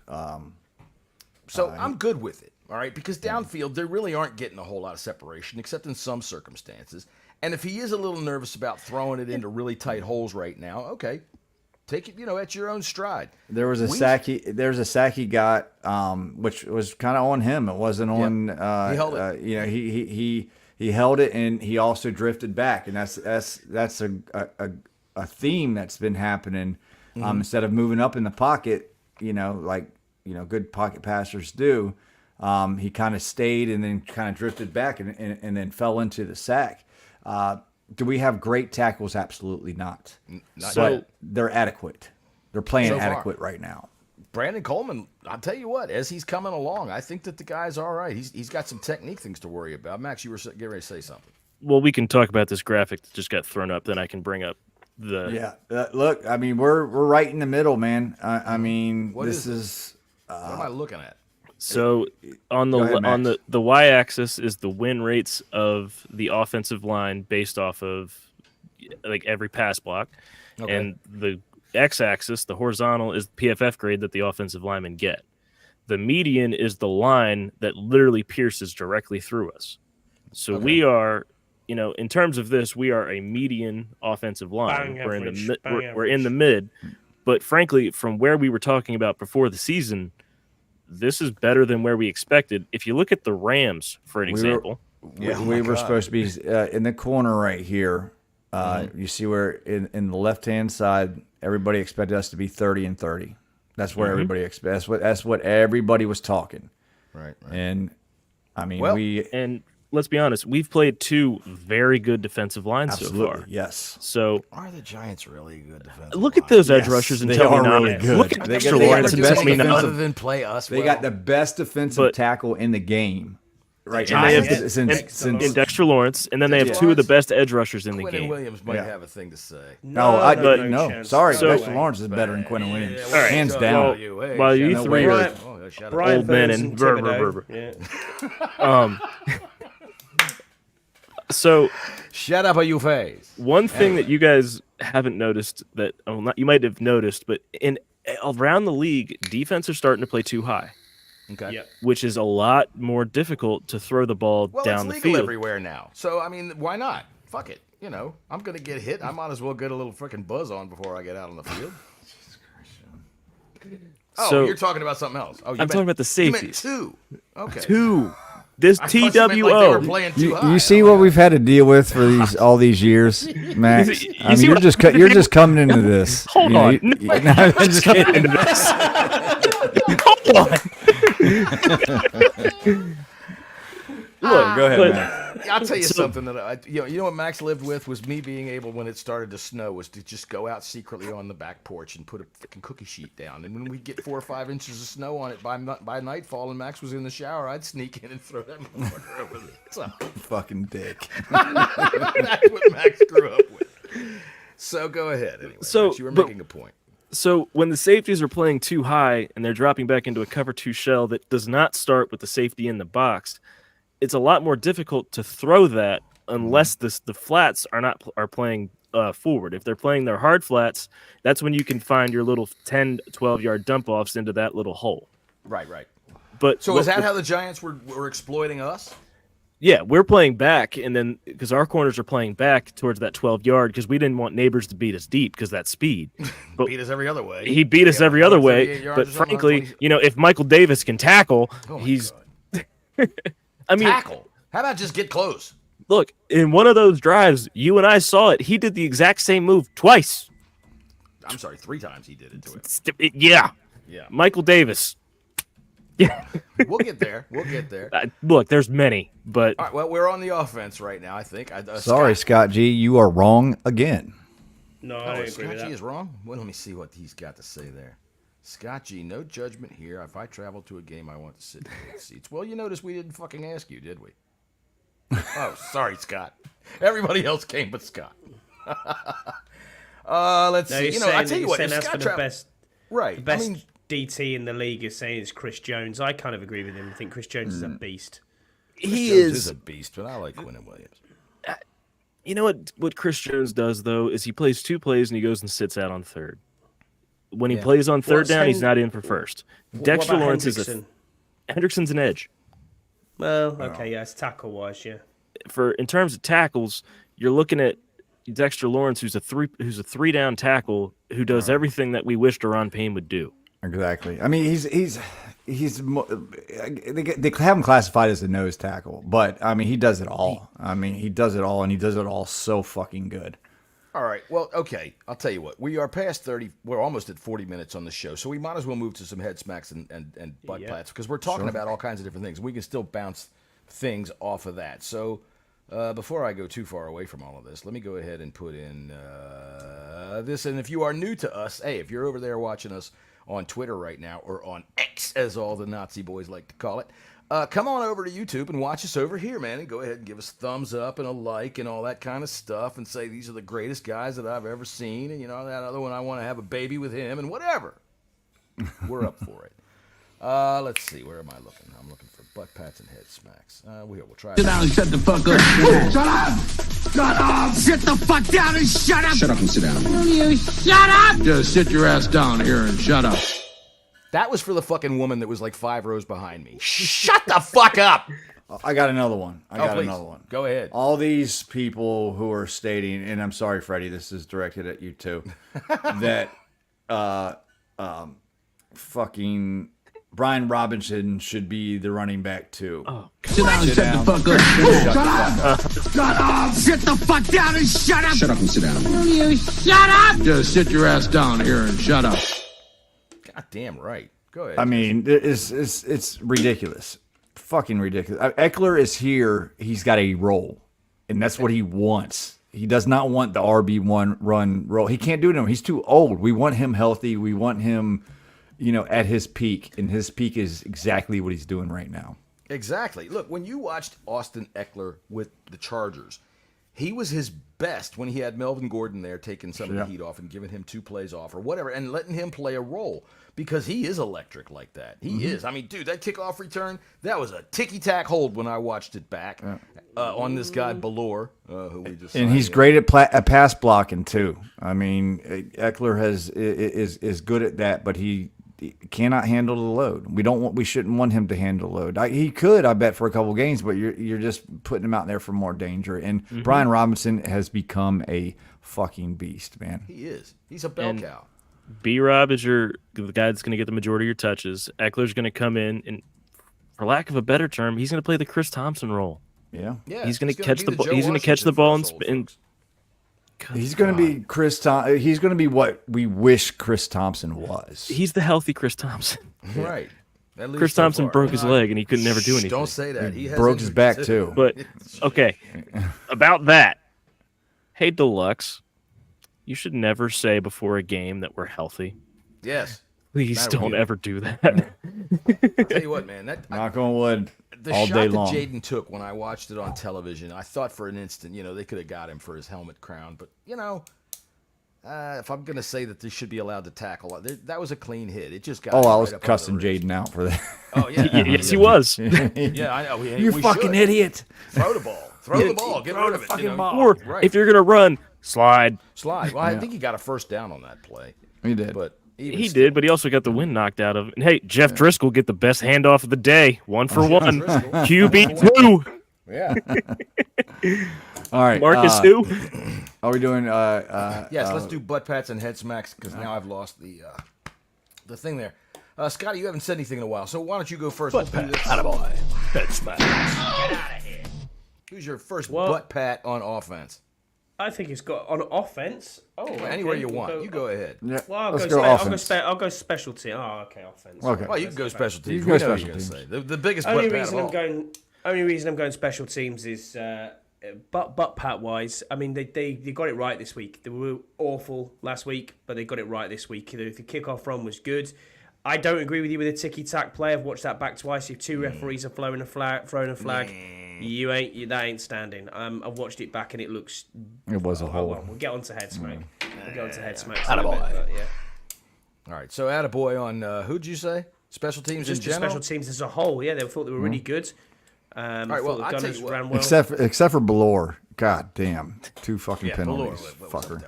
So I'm good with it, all right? Because downfield, they really aren't getting a whole lot of separation, except in some circumstances. And if he is a little nervous about throwing it into really tight holes right now, okay, take it, at your own stride. There was a sack. There's a sack he got, which was kind of on him. It wasn't on. He held it. He held it, and he also drifted back, and that's a theme that's been happening. Instead of moving up in the pocket, like good pocket passers do, he kind of stayed and then kind of drifted back and then fell into the sack. Do we have great tackles? Absolutely not. Not But yet. they're adequate. They're playing So far. adequate right now. Brandon Coleman, I'll tell you what, as he's coming along, I think that the guy's all right. He's got some technique things to worry about. Max, you were getting ready to say something. Well, we can talk about this graphic that just got thrown up. Then I can bring up the. Yeah, look, I mean, we're right in the middle, man. I mean, What this is is What am I looking at? So on the Go ahead, on Max. the y-axis is the win rates of the offensive line based off of like every pass block, Okay. and the x-axis, the horizontal, is the PFF grade that the offensive linemen get. The median is the line that literally pierces directly through us. So we are, in terms of this, we are a median offensive line. Bang We're average, in the bang we're in the average. mid. But frankly, from where we were talking about before the season, this is better than where we expected. If you look at the Rams, for an example, we were supposed to be in the corner right here. You see where in the left hand side, everybody expected us to be 30-30. That's where everybody expected. That's what everybody was talking. Right. And I mean, Well, and let's be honest, we've played 2 very good defensive lines Absolutely, so far. yes. So Are the Giants really good defensive? look at those edge Yes, rushers and they tell me are not. really good. Look at They Dexter got the Lawrence and best tell me not. other than play us. They got the best defensive But- tackle in the game. Right And now. they have Since in Dexter Lawrence, and then they have 2 of the best edge rushers in the Quentin game. Williams might Yeah. have a thing to say. No, chance. sorry. So- Dexter Lawrence is better than Quentin Williams. Yeah, well, Hands so- down. While you no 3 way. are Shout out. Brian old men Burns and brr, Thibodeau. brr, brr, Yeah. So Shut up, you face. one thing that you guys haven't noticed that you might have noticed, but around the league, defense are starting to play too high, Okay. Yep. which is a lot more difficult to throw the ball Well, down it's the legal field. everywhere now. So, I mean, why not? Fuck it. You know, I'm going to get hit. I might as well get a little freaking buzz on before I get out on the field. Oh, So- you're talking about something else. Oh, I'm talking about the You meant safeties. 2. Okay. 2. This I thought you meant like they were TWO. playing too You, high. you see what we've had to deal with for all these years, Max. You I mean, see you're what- you're just coming into this. Hold You know, on. no, I'm just kidding. into this. Hold on. Look, Go ahead, but- Max. I'll tell you So- something that you know what Max lived with was me being able, when it started to snow, was to just go out secretly on the back porch and put a freaking cookie sheet down. And when we get 4 or 5 inches of snow on it by nightfall, and Max was in the shower, I'd sneak in and throw that motherfucker over there. So, Fucking dick. that's what Max grew up with. So go ahead. Anyway, So, Max, you were but- making a point. So when the safeties are playing too high and they're dropping back into a cover 2 shell that does not start with the safety in the box, it's a lot more difficult to throw that unless the flats are playing forward. If they're playing their hard flats, that's when you can find your little 10, 12-yard dump offs into that little hole. Right. But So is that how the Giants were exploiting us? Yeah, we're playing back, and then because our corners are playing back towards that 12-yard because we didn't want Neighbors to beat us deep because that speed. But Beat us every other way. he beat us every other way. 138 yards But or something, frankly, 120 if Michael Davis can tackle, Oh my he's. God. I mean, Tackle. How about just get close? look, in one of those drives, you and I saw it. He did the exact same move twice. I'm sorry, 3 times he did it to him. Yeah, Yeah. Michael Davis. Yeah, We'll get there. We'll get there. look, there's many, but All right, well, we're on the offense right now, I think. Sorry, Scott G. You are wrong again. No, I Oh, don't agree Scott with G that. is wrong? Well, let me see what he's got to say there. Scott G, no judgment here. If I travel to a game, I want to sit in the seats. Well, you notice we didn't fucking ask you, did we? Oh, sorry, Scott. Everybody else came but Scott. Let's No, see. you're You know, I saying, tell you you're what, saying if that's Scott for the travel, best, right? the best I mean, DT in the league is saying is Chris Jones. I kind of agree with him. I think Chris Jones is a beast. he Jones is. a beast, but I like Quentin Williams. You know what Chris Jones does though is he plays 2 plays and he goes and sits out on third. When he plays on third What's down, he's Hen- not in for first. What Dexter about Lawrence Hendrickson? Hendrickson's an edge. Well, okay, yeah, it's tackle wise, yeah. In terms of tackles, you're looking at Dexter Lawrence, who's a 3 down tackle who does everything that we wish Daron Payne would do. Exactly. I mean, they have him classified as a nose tackle, but I mean, he does it all. I mean, he does it all, and he does it all so fucking good. All right. Well, okay. I'll tell you what. We are past 30. We're almost at 40 minutes on the show, so we might as well move to some head smacks and butt pats because we're talking about all kinds of different things. We can still bounce things off of that. So before I go too far away from all of this, let me go ahead and put in this. And if you are new to us, hey, if you're over there watching us on Twitter right now, or on X, as all the Nazi boys like to call it, come on over to YouTube and watch us over here, man, and go ahead and give us thumbs up and a like and all that kind of stuff and say these are the greatest guys that I've ever seen, and, you know, that other one, I want to have a baby with him, and whatever. We're up for it. Let's see. Where am I looking? I'm looking for butt pats and head smacks. We'll try Sit down and shut the fuck up. Shut up! Shut up! Sit the fuck down and shut up! Shut up and sit down. Will you shut up? Just sit your ass down here and shut up. That was for the fucking woman that was like 5 rows behind me. Shut the fuck up! I got another one. Please. Another one. Go ahead. All these people who are stating, and I'm sorry, Freddie, this is directed at you too, that fucking Brian Robinson should be the running back too. Oh, Sit down and shut the fuck up. Shut up! Shut up! Sit the fuck down and shut up! Shut up and sit down. Will you shut up? Just sit your ass down here and shut up. God damn right. Go ahead. I mean, it's ridiculous. fucking ridiculous. Eckler is here. He's got a role, and that's what he wants. He does not want the RB1 run role. He can't do it anymore. He's too old. We want him healthy. We want him, at his peak, and his peak is exactly what he's doing right now. Exactly. Look, when you watched Austin Eckler with the Chargers, he was his best when he had Melvin Gordon there taking some of the heat off and giving him 2 plays off or whatever and letting him play a role because he is electric like that. He is. I mean, dude, that kickoff return, that was a ticky-tack hold when I watched it back on this guy, Ballore, who we just and he's great at pass blocking, too. I mean, Eckler is good at that, but he cannot handle the load. We shouldn't want him to handle the load. He could, I bet, for a couple games, but you're just putting him out there for more danger. And Brian Robinson has become a fucking beast, man. He is. He's a bell cow. B-Rob is the guy that's going to get the majority of your touches. Eckler's going to come in, and for lack of a better term, he's going to play the Chris Thompson role. Yeah. He's going to catch the ball. He's going to catch the ball and he's going to be he's going to be what we wish Chris Thompson was. He's the healthy Chris Thompson. Right. Chris Thompson broke his leg and he could never do anything. Don't say that. He broke his back too. But okay, about that. Hey, Deluxe, you should never say before a game that we're healthy. Yes. Please don't ever do that. I'll tell you what, man. Knock on wood. The all shot day that long. Jaden took when I watched it on television, I thought for an instant, they could have got him for his helmet crown. But, if I'm going to say that they should be allowed to tackle, that was a clean hit. It just got I right was up cussing Jaden out for that. Oh, yeah. Yes, he was. Yeah, I know. You fucking idiot. Throw the ball. Throw the ball. Get rid of it. fucking ball. Or if you're going to run, slide. Well, I think he got a first down on that play. He did. But he did, but he also got the wind knocked out of him. And hey, Jeff Driscoll get the best handoff of the day. 1 for 1. QB2. Yeah. All right. Marcus who? Are we doing yes, let's do butt pats and head smacks because now I've lost the thing there. Scotty, you haven't said anything in a while, so why don't you go first? Butt pat, attaboy, head smack. Get out of here. Who's your first butt pat on offense? I think it's got on offense. Oh, anywhere you want. You go ahead. Yeah, Well, I'll go special team. Oh, okay, offense. Okay. Well, you can go special teams. You can go We know special what you're teams. gonna say. The biggest butt pat of all. Only reason I'm going special teams is butt pat wise. I mean, they got it right this week. They were awful last week, but they got it right this week. The kickoff run was good. I don't agree with you with the ticky-tack play. I've watched that back twice. If 2 referees are throwing a flag, that ain't standing. I've watched it back and it looks. It was a hole. Well, we'll get on to head smack. We'll get on to head smack. Attaboy. Yeah. All right, so attaboy on who'd you say? Special teams Just in general. special teams as a whole. Yeah, they thought they were really good. All right, well, the I'll tell Gunners you what. ran well. Except for Ballore. God damn. 2 fucking penalties. Fucker.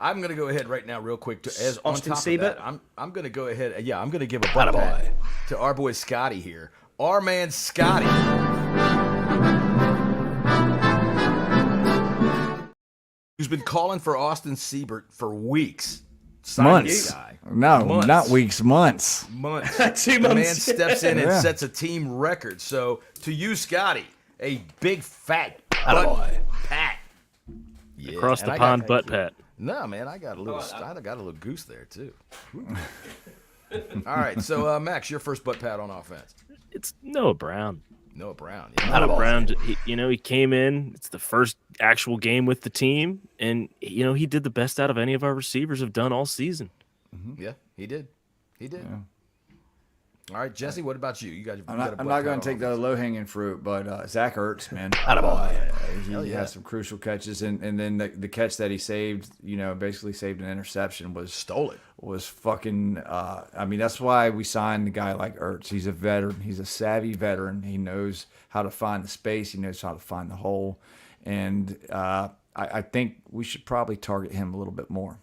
I'm going to go ahead right now real quick. As Austin on top Siebert? of that, I'm going to go ahead. Yeah, I'm going to give a butt pat to our boy Scotty here. Our man Scotty. Who's been calling for Austin Siebert for weeks. Months. No, Months. not weeks, months. Months. 2 months. The man steps in and Yeah. sets a team record. So to you, Scotty, a big fat Attaboy. butt pat. Yeah, Across and the I pond got- butt pat. No, man, I got a little. I got a little goose there too. All right, so Max, your first butt pat on offense. It's Noah Brown. Noah Brown. Noah Brown, he came in. It's the first actual game with the team, and he did the best out of any of our receivers have done all season. Yeah, he did. He did. All right, Jesse, what about you? I'm not going to take the low-hanging fruit, but Zach Ertz, man. Attaboy. He has some crucial catches, and then the catch that he saved, basically saved an interception was Stole it. Was fucking. I mean, that's why we signed a guy like Ertz. He's a veteran. He's a savvy veteran. He knows how to find the space. He knows how to find the hole, and I think we should probably target him a little bit more.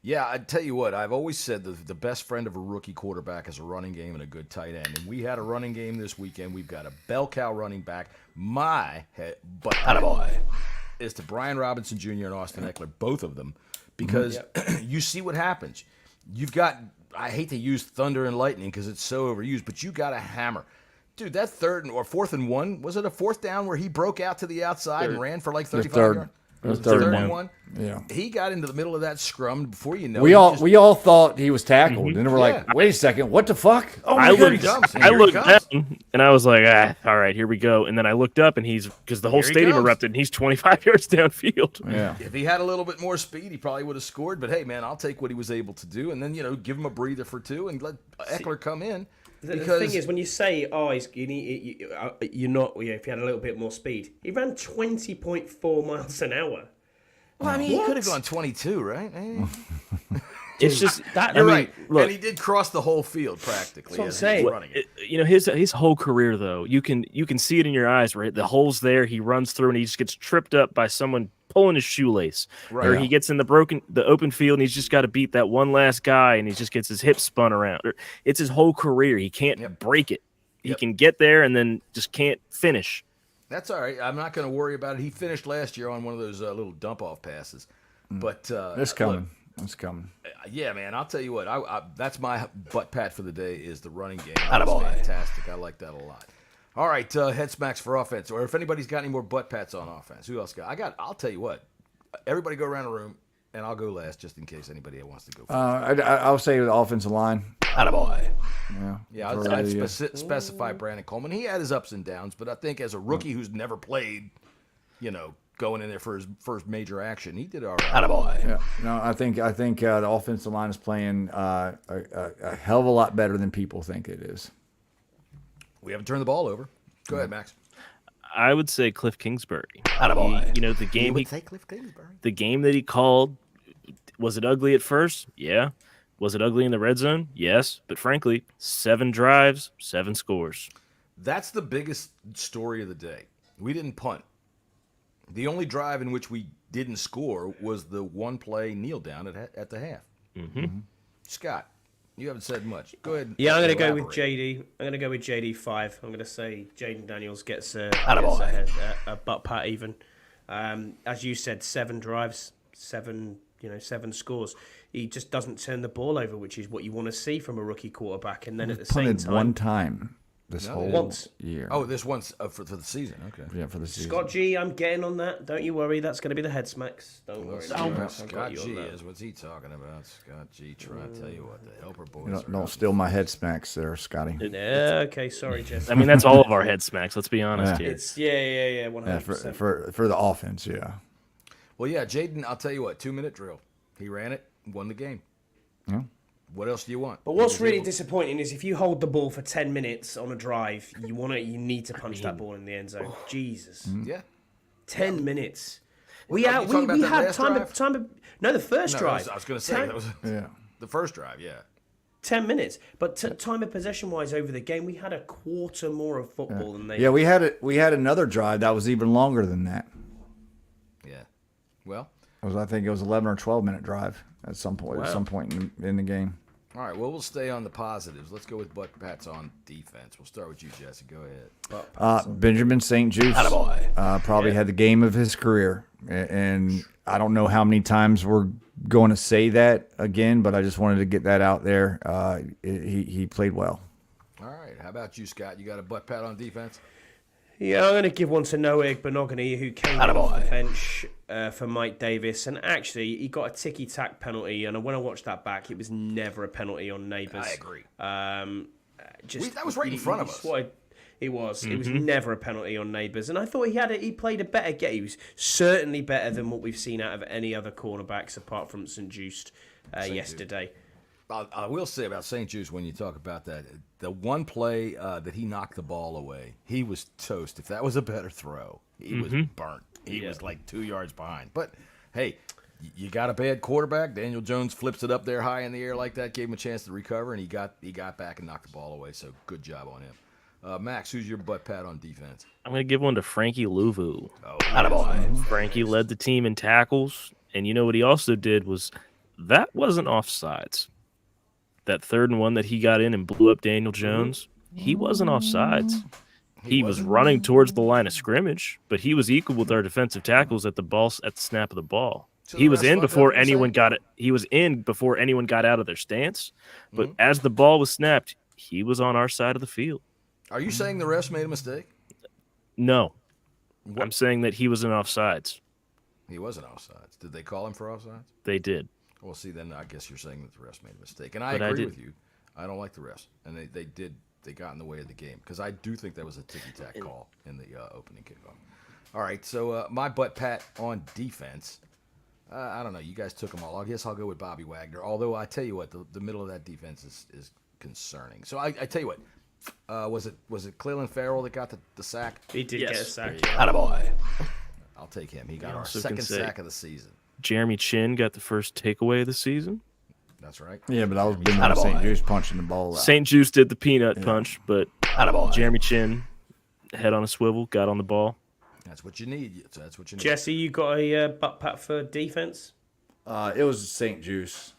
Yeah, I tell you what, I've always said the best friend of a rookie quarterback is a running game and a good tight end. And we had a running game this weekend. We've got a bell cow running back. My head, but Attaboy. is to Brian Robinson Jr. and Austin Eckler, both of them, because you see what happens. You've got, I hate to use thunder and lightning because it's so overused, but you got a hammer. Dude, that 4th and 1, was it a 4th down where he broke out to the outside and ran for like 35 yards? It was third third one. one. Yeah. He got into the middle of that scrum before you know. We it, all just- we all thought he was tackled, and then we're Yeah. like, "Wait a second, what the fuck?" Oh my I goodness. looked, Here I he looked comes. down and I was like, all right, here we go. And then I looked up and because the whole Here he stadium comes. erupted and he's 25 yards downfield. Yeah. If he had a little bit more speed, he probably would have scored. But hey, man, I'll take what he was able to do, and then give him a breather for two, and let Eckler come in. The Because thing is, when you say, you're not, if you had a little bit more speed, he ran 20.4 miles an hour. well, I mean, he What? could have gone 22, right? It's just that. You're I mean, right. look, and he did cross the whole field practically. That's what I'm as he was saying. running it. his whole career though, you can see it in your eyes, right? The hole's there. He runs through and he just gets tripped up by someone pulling his shoelace, Right. or he gets in the open field and he's just got to beat that one last guy and he just gets his hip spun around. It's his whole career. He can't break it. He Yep. can get there and then just can't finish. That's all right. I'm not going to worry about it. He finished last year on one of those little dump-off passes. But It's coming. It's coming. yeah, man, I'll tell you what. That's my butt pat for the day is the running game. That was fantastic. I like that a lot. All right, head smacks for offense. Or if anybody's got any more butt pats on offense, who else got? I'll tell you what. Everybody go around the room, and I'll go last just in case anybody wants to go first. I'll say the offensive line. Yeah, I'd specify Brandon Coleman. He had his ups and downs, but I think as a rookie who's never played, going in there for his first major action, he did all right. Yeah. No, I think the offensive line is playing a hell of a lot better than people think it is. We haven't turned the ball over. Go ahead, Max. I would say Cliff Kingsbury. The game Cliff Kingsbury. the game that he called, was it ugly at first? Yeah. Was it ugly in the red zone? Yes. But frankly, 7 drives, 7 scores. That's the biggest story of the day. We didn't punt. The only drive in which we didn't score was the one play kneel down at the half. Mm-hmm. Scott, you haven't said much. Go ahead. Yeah, I'm going to go with elaborate. JD. I'm going to go with JD 5. I'm going to say Jaden Daniels gets a butt pat even. As you said, 7 drives, 7 scores. He just doesn't turn the ball over, which is what you want to see from a rookie quarterback. And then at the same Punted time, one time this whole Once. year. Oh, this one's for the season. Okay. Yeah, for the season. Scott G, I'm getting on that. Don't you worry. That's going to be the head smacks. Don't worry. Scott G is. What's he talking about? Scott G, trying to tell you what the helper boys. Don't steal my head smacks there, Scotty. Yeah, okay, sorry, Jeff. I mean, that's all of our head smacks. Let's be honest here. It's yeah, 100%. Yeah, for the offense, yeah. Well, yeah, Jaden, I'll tell you what, 2-minute drill. He ran it, won the game. Yeah. What else do you want? But what's really disappointing is if you hold the ball for 10 minutes on a drive, you need to punch that ball in the end zone. Jesus. Yeah. 10 minutes. You talking about We that had last time. No, the first drive. I was going to say, that was the first drive, yeah. 10 minutes. But time of possession-wise over the game, we had a quarter more of football than they Yeah, we had another drive that was even longer than that. Yeah. Well, I think it was 11 or 12-minute drive at some point in the game. all right, well, we'll stay on the positives. Let's go with butt pats on defense. We'll start with you, Jesse. Go ahead. Benjamin St. Juice probably had the game of his career. And I don't know how many times we're going to say that again, but I just wanted to get that out there. He played well. All right. How about you, Scott? You got a butt pat on defense? Yeah, I'm going to give one to Noah Benogany, who came off the bench for Mike Davis. And actually, he got a ticky-tack penalty. And when I watched that back, it was never a penalty on Neighbours. I agree. That was right in front of us. It was. It was never a penalty on Neighbours. And I thought he played a better game. He was certainly better than what we've seen out of any other cornerbacks apart from St. Just yesterday. I will say about St. Juice when you talk about that, the one play that he knocked the ball away, he was toast. If that was a better throw, he was burnt. He was like 2 yards behind. But, hey, you got a bad quarterback. Daniel Jones flips it up there high in the air like that, gave him a chance to recover, and he got back and knocked the ball away. So good job on him. Max, who's your butt pat on defense? I'm going to give one to Frankie Louvu. Oh, Frankie led the team in tackles, and you know what he also did was that wasn't offsides. That 3rd and 1 that he got in and blew up Daniel Jones, he wasn't offsides. He was running towards the line of scrimmage, but he was equal with our defensive tackles at the snap of the ball. So He was the in rest before fucked up, anyone got it. He was in before anyone got out of their stance. But as the ball was snapped, he was on our side of the field. Are you saying the refs made a mistake? No, I'm saying that he was in offsides. He wasn't offsides. Did they call him for offsides? They did. Well, see, then I guess you're saying that the refs made a mistake, and I agree with you. I don't like the refs, and they got in the way of the game because I do think that was a ticky-tack call in the opening kickoff. All right, so my butt pat on defense. I don't know. You guys took them all. I guess I'll go with Bobby Wagner. Although I tell you what, the middle of that defense is concerning. So I tell you what, was it Cleveland Farrell that got the sack? He did get a sack. Attaboy. I'll take him. He got our second sack of the season. Jeremy Chin got the first takeaway of the season. That's right. Yeah, but I was been on St. Juice punching the ball out. St. Juice did the peanut punch, but Jeremy Chin, head on a swivel, got on the ball. That's what you need. That's what you need. Jesse, you got a butt pat for defense? It was St. Juice.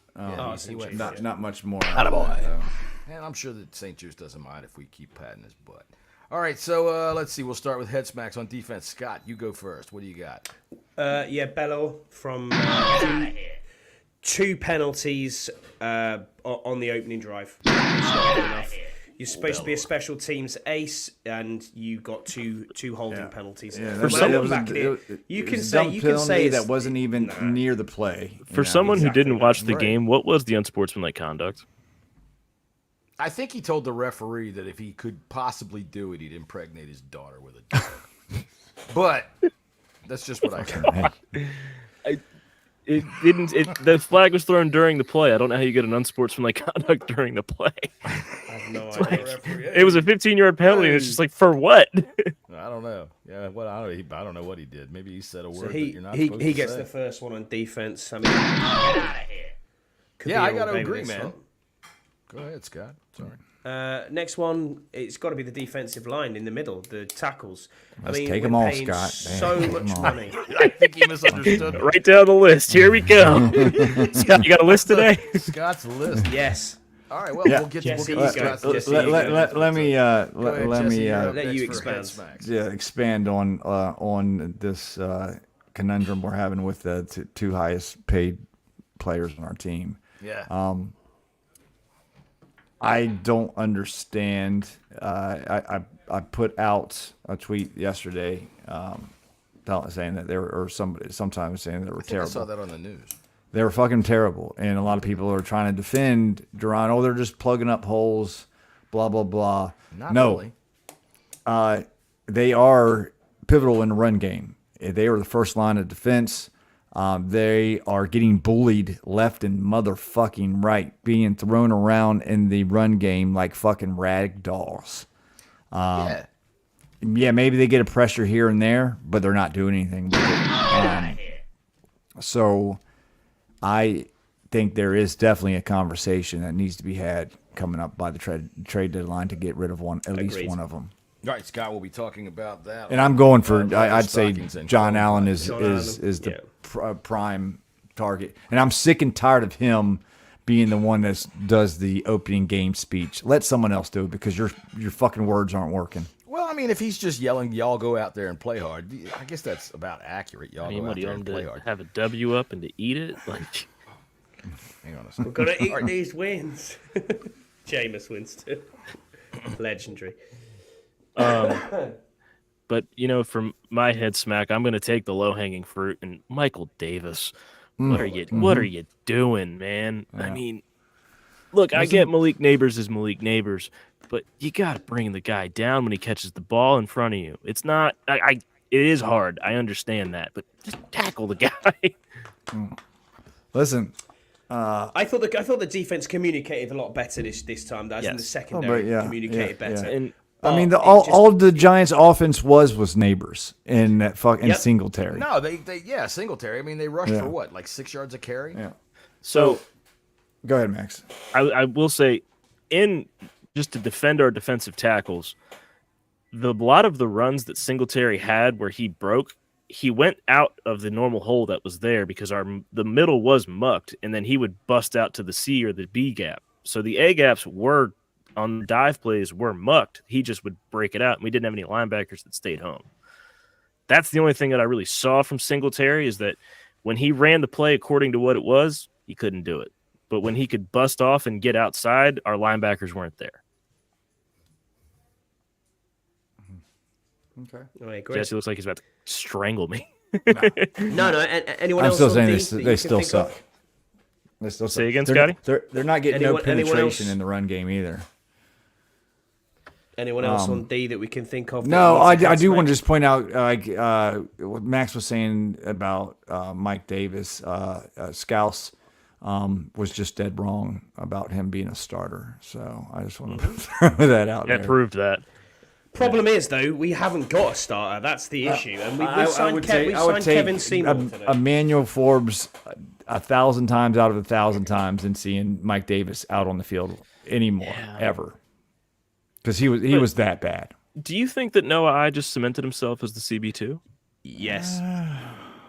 He went not much more. And I'm sure that St. Juice doesn't mind if we keep patting his butt. All right, so let's see. We'll start with head smacks on defense. Scott, you go first. What do you got? Bello from two penalties on the opening drive. It's not good enough. You're supposed to be a special teams ace, and you got two holding penalties. Yeah, For someone you can say that wasn't even near the play. For someone who didn't watch the game, what was the unsportsmanlike conduct? I think he told the referee that if he could possibly do it, he'd impregnate his daughter with a dog. But that's just what I heard. The flag was thrown during the play. I don't know how you get an unsportsmanlike conduct during the play. I have no idea. It was a 15-yard penalty, and it's just like, for what? I don't know. Yeah, I don't know what he did. Maybe he said a word So that you're not supposed to say. he gets the first one on defense. I mean, get out of here. Yeah, I got to agree, man. Go ahead, Scott. Sorry. Next one, it's got to be the defensive line in the middle, the tackles. Let's take them all, Scott. So much money. I think he misunderstood. Right down the list. Here we go. Scott, you got a list today? Scott's list. Yes. All right. Well, we'll get Scott's list. Let me expand. Expand on this conundrum we're having with the two highest paid players on our team. Yeah. I don't understand. I put out a tweet yesterday, saying that sometimes saying they were terrible. I saw that on the news. They were fucking terrible, and a lot of people are trying to defend Duran. Oh, they're just plugging up holes, blah blah blah. Not really. They are pivotal in the run game. They are the first line of defense. They are getting bullied left and motherfucking right, being thrown around in the run game like fucking rag dolls. Yeah, maybe they get a pressure here and there, but they're not doing anything with it. So I think there is definitely a conversation that needs to be had coming up by the trade deadline to get rid of at least one of them. All right, Scott, we'll be talking about that. And I'm going for, I'd say John Allen is the prime target. And I'm sick and tired of him being the one that does the opening game speech. Let someone else do it because your fucking words aren't working. Well, I mean, if he's just yelling, y'all go out there and play hard, I guess that's about accurate. Y'all go out there and play hard. Have a W up and to eat it? Like, hang on a second. We're going to eat these wins. Jameis Winston. Legendary. But from my head smack, I'm going to take the low hanging fruit and Michael Davis. What are you doing, man? Yeah. I mean, look, I get Malik Neighbors is Malik Neighbors, but you got to bring the guy down when he catches the ball in front of you. It's not. It is hard. I understand that, but just tackle the guy. Listen. I thought the defense communicated a lot better this time. That was in the secondary communicated better. And I mean, all the Giants' offense was Neighbors and Singletary. No, they Singletary. I mean, they rushed for what, like 6 yards a carry? Yeah. So, go ahead, Max. I will say, just to defend our defensive tackles, a lot of the runs that Singletary had where he broke, he went out of the normal hole that was there because the middle was mucked, and then he would bust out to the C or the B gap. So the A gaps were on the dive plays were mucked. He just would break it out, and we didn't have any linebackers that stayed home. That's the only thing that I really saw from Singletary is that when he ran the play according to what it was, he couldn't do it. But when he could bust off and get outside, our linebackers weren't there. Okay. I agree. Jesse looks like he's about to strangle me. No. Anyone I'm else still on saying D they, that you they can still think suck. of? They still Say suck. again, they're, Scotty? They're not getting Anyone penetration else? in the run game either. Anyone else on D that we can think of? No, I do want want to just point out what Max was saying about Mike Davis. Scouse was just dead wrong about him being a starter. So I just want to throw that out there. That proved that. Problem is, though, we haven't got a starter. That's the issue. And we've signed, I would take Kevin Seymour today. Emmanuel Forbes 1,000 times out of 1,000 times than seeing Mike Davis out on the field anymore, ever. Because he was that bad. Do you think that Noah I just cemented himself as the CB2? Yes.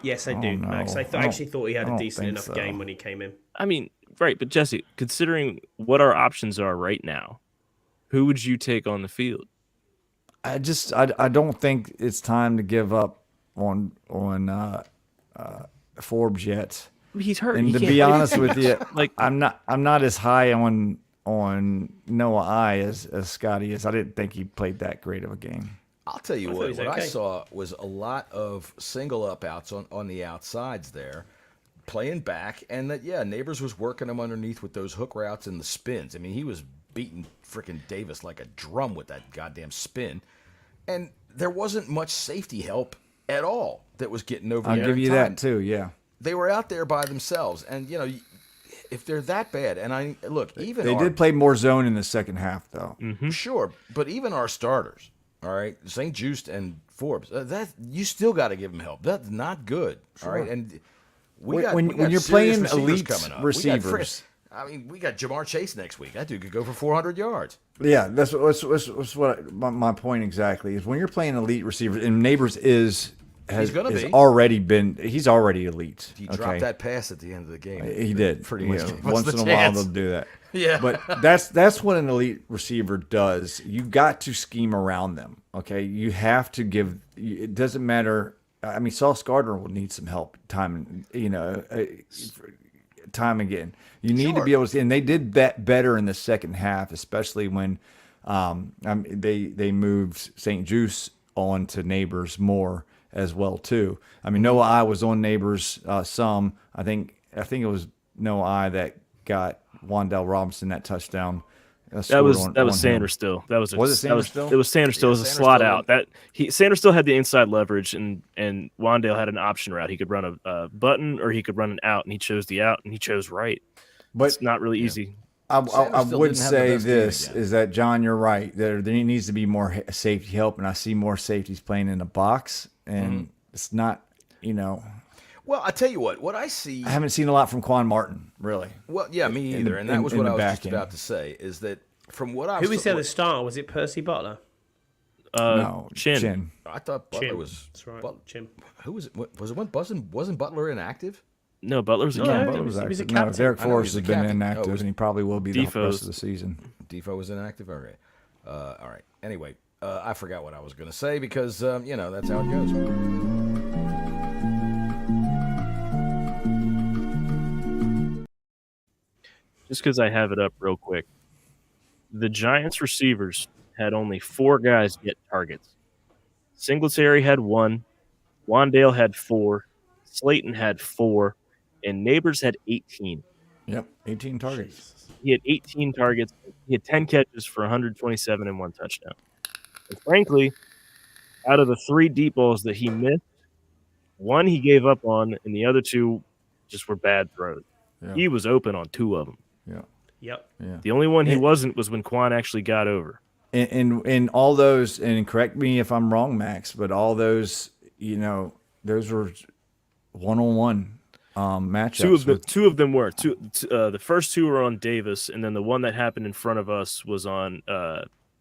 Yes, I do, Max. I actually thought he had a decent enough game when he came in. I mean, right, but Jesse, considering what our options are right now, who would you take on the field? I don't think it's time to give up on Forbes yet. He's hurt. And to be honest with you, I'm not as high on Noah I as Scotty is. I didn't think he played that great of a game. I'll tell you what I saw was a lot of single up outs on the outsides there, playing back, and that Neighbors was working him underneath with those hook routes and the spins. I mean, he was beating freaking Davis like a drum with that goddamn spin, and there wasn't much safety help at all that was getting over. I'll give you that too. Yeah, they were out there by themselves, and if they're that bad, and they did play more zone in the second half though. Mm-hmm. Sure, but even our starters, all right, St. Just and Forbes, that you still got to give them help. That's not good, all right, and when you're playing elite receivers. We got Jamar Chase next week. That dude could go for 400 yards. Yeah, that's what my point exactly is. When you're playing elite receivers, and Neighbors he's already elite. He dropped that pass at the end of the game. He did. Pretty much. Once in a while they'll do that. Yeah. But that's what an elite receiver does. You got to scheme around them. Okay. You have to give. It doesn't matter. I mean, Sauce Gardner will need some help. Time again. You need to be able to. And they did that better in the second half, especially when they moved St. Juice on to Neighbors more as well too. I mean, Noah I was on Neighbors some. I think it was Noah I that got Wan'Dale Robinson that touchdown. That was Sanders still. That was it Sanders still? It was Sanders still as a slot out. Sanders still had the inside leverage, and Wan'Dale had an option route. He could run a button or he could run an out, and he chose the out, and he chose right. But it's not really easy. I would say this is that, John, you're right. There needs to be more safety help, and I see more safeties playing in the box, and it's not, Well, I tell you what I see. I haven't seen a lot from Quan Martin, really. Well, yeah, me either. And that was what I was just about to say, is that from what I was. Who was at the start? Was it Percy Butler? No, Chin. I thought Butler was. That's right. Chin. Who was it? Was it when wasn't Butler inactive? No, Butler was a captain. He was a captain. No, Derek Forrest has been inactive, and he probably will be the rest of the season. Defoe was inactive? All right. All right. Anyway, I forgot what I was going to say because, that's how it goes. Just because I have it up real quick. The Giants receivers had only 4 guys get targets. Singletary had 1. Wan'Dale had 4. Slayton had 4. And Neighbors had 18. Yep, 18 targets. He had 18 targets. He had 10 catches for 127 and 1 touchdown. And frankly, out of the 3 deep balls that he missed, 1 he gave up on, and the other 2 just were bad throws. Yeah. He was open on 2 of them. Yeah. Yep. Yeah. The only one he wasn't was when Quan actually got over. And all those, and correct me if I'm wrong, Max, but all those, those were one-on-one matchups. Two of them were. The first 2 were on Davis, and then the one that happened in front of us was on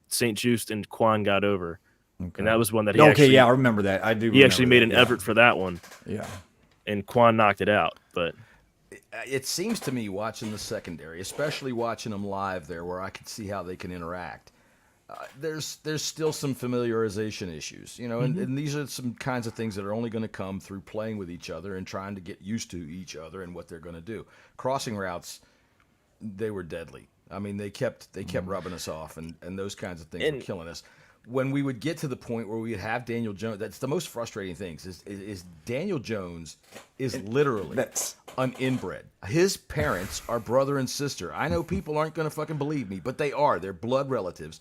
St. Just, and Quan got over. Okay. And that was one that he I remember that. I do. He actually made an effort for that one. Yeah. And Quan knocked it out, but it seems to me, watching the secondary, especially watching them live there, where I can see how they can interact. There's still some familiarization issues, and these are some kinds of things that are only going to come through playing with each other and trying to get used to each other and what they're going to do. Crossing routes, they were deadly. I mean, they kept rubbing us off, and those kinds of things were killing us. when we would get to the point where we would have Daniel Jones, that's the most frustrating thing. Is Daniel Jones is literally an inbred. His parents are brother and sister. I know people aren't going to fucking believe me, but they are. They're blood relatives.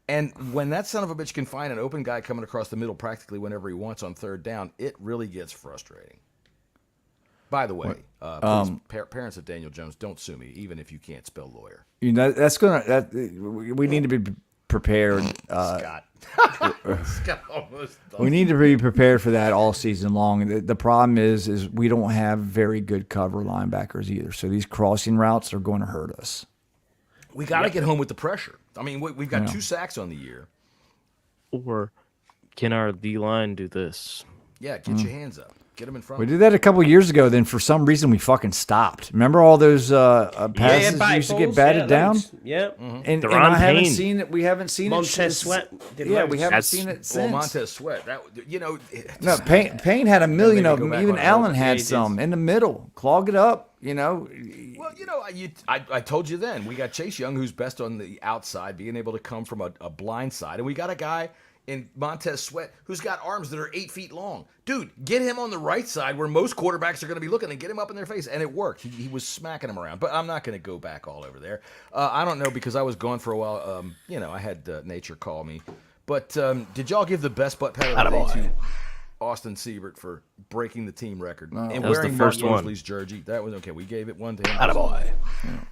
And when that son of a bitch can find an open guy coming across the middle practically whenever he wants on third down, it really gets frustrating. By the way, parents of Daniel Jones, don't sue me, even if you can't spell lawyer. You know, we need to be prepared. Scott. Scott almost we need to be prepared for that all season long. The problem is we don't have very good cover linebackers either. So these crossing routes are going to hurt us. We got to get home with the pressure. I mean, we've got 2 sacks on the year. Or can our D-line do this? Yeah, get your hands up. Get them in front. We did that a couple years ago. Then for some reason we fucking stopped. Remember all those passes used to get batted down? Yeah. And I haven't seen it. We haven't seen Montez Sweat. We haven't seen it since. Well, Montez Sweat. No, Payne had a million of them. Even Allen had Yeah, some in the middle. Clog it up. You know. Well, I told you then. We got Chase Young, who's best on the outside, being able to come from a blind side, and we got a guy in Montez Sweat who's got arms that are 8 feet long. Dude, get him on the right side where most quarterbacks are going to be looking and get him up in their face. And it worked. He was smacking him around. But I'm not going to go back all over there. I don't know because I was gone for a while. I had nature call me. But did y'all give the best butt pat of the day to Austin Siebert for breaking the team record and that was wearing the first Mark one. Mosley's jersey? That was okay. We gave it one to him. Attaboy.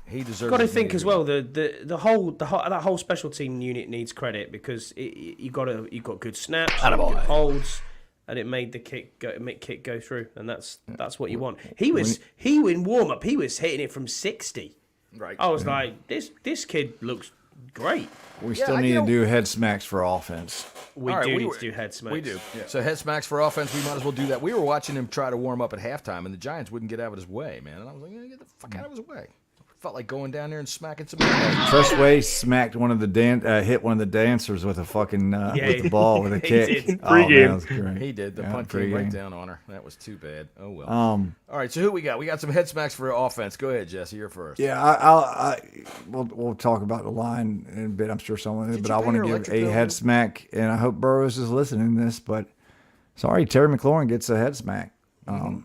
He deserves. Got to it. think as well. The whole that whole special team unit needs credit because you got good snaps, you got good holds, and it made the kick go through, and that's what you want. He in warm up. He was hitting it from 60. Right. I was like, this kid looks great. We still need to do head smacks for offense. We need to do head smacks. We do. Yeah. So head smacks for offense, we might as well do that. We were watching him try to warm up at halftime, and the Giants wouldn't get out of his way, man. And I was like, get the fuck out of his way. Felt like going down there and smacking some. Tressway smacked hit one of the dancers with a fucking with the ball with a kick. Did. That was great. He did. The punt came right down on her. That was too bad. Oh well. All right. So who we got? We got some head smacks for offense. Go ahead, Jesse. You're first. Yeah, we'll talk about the line in a bit. I'm sure someone is, but I want to give a head smack, and I hope Burrows is listening to this. But sorry, Terry McLaurin gets a head smack. You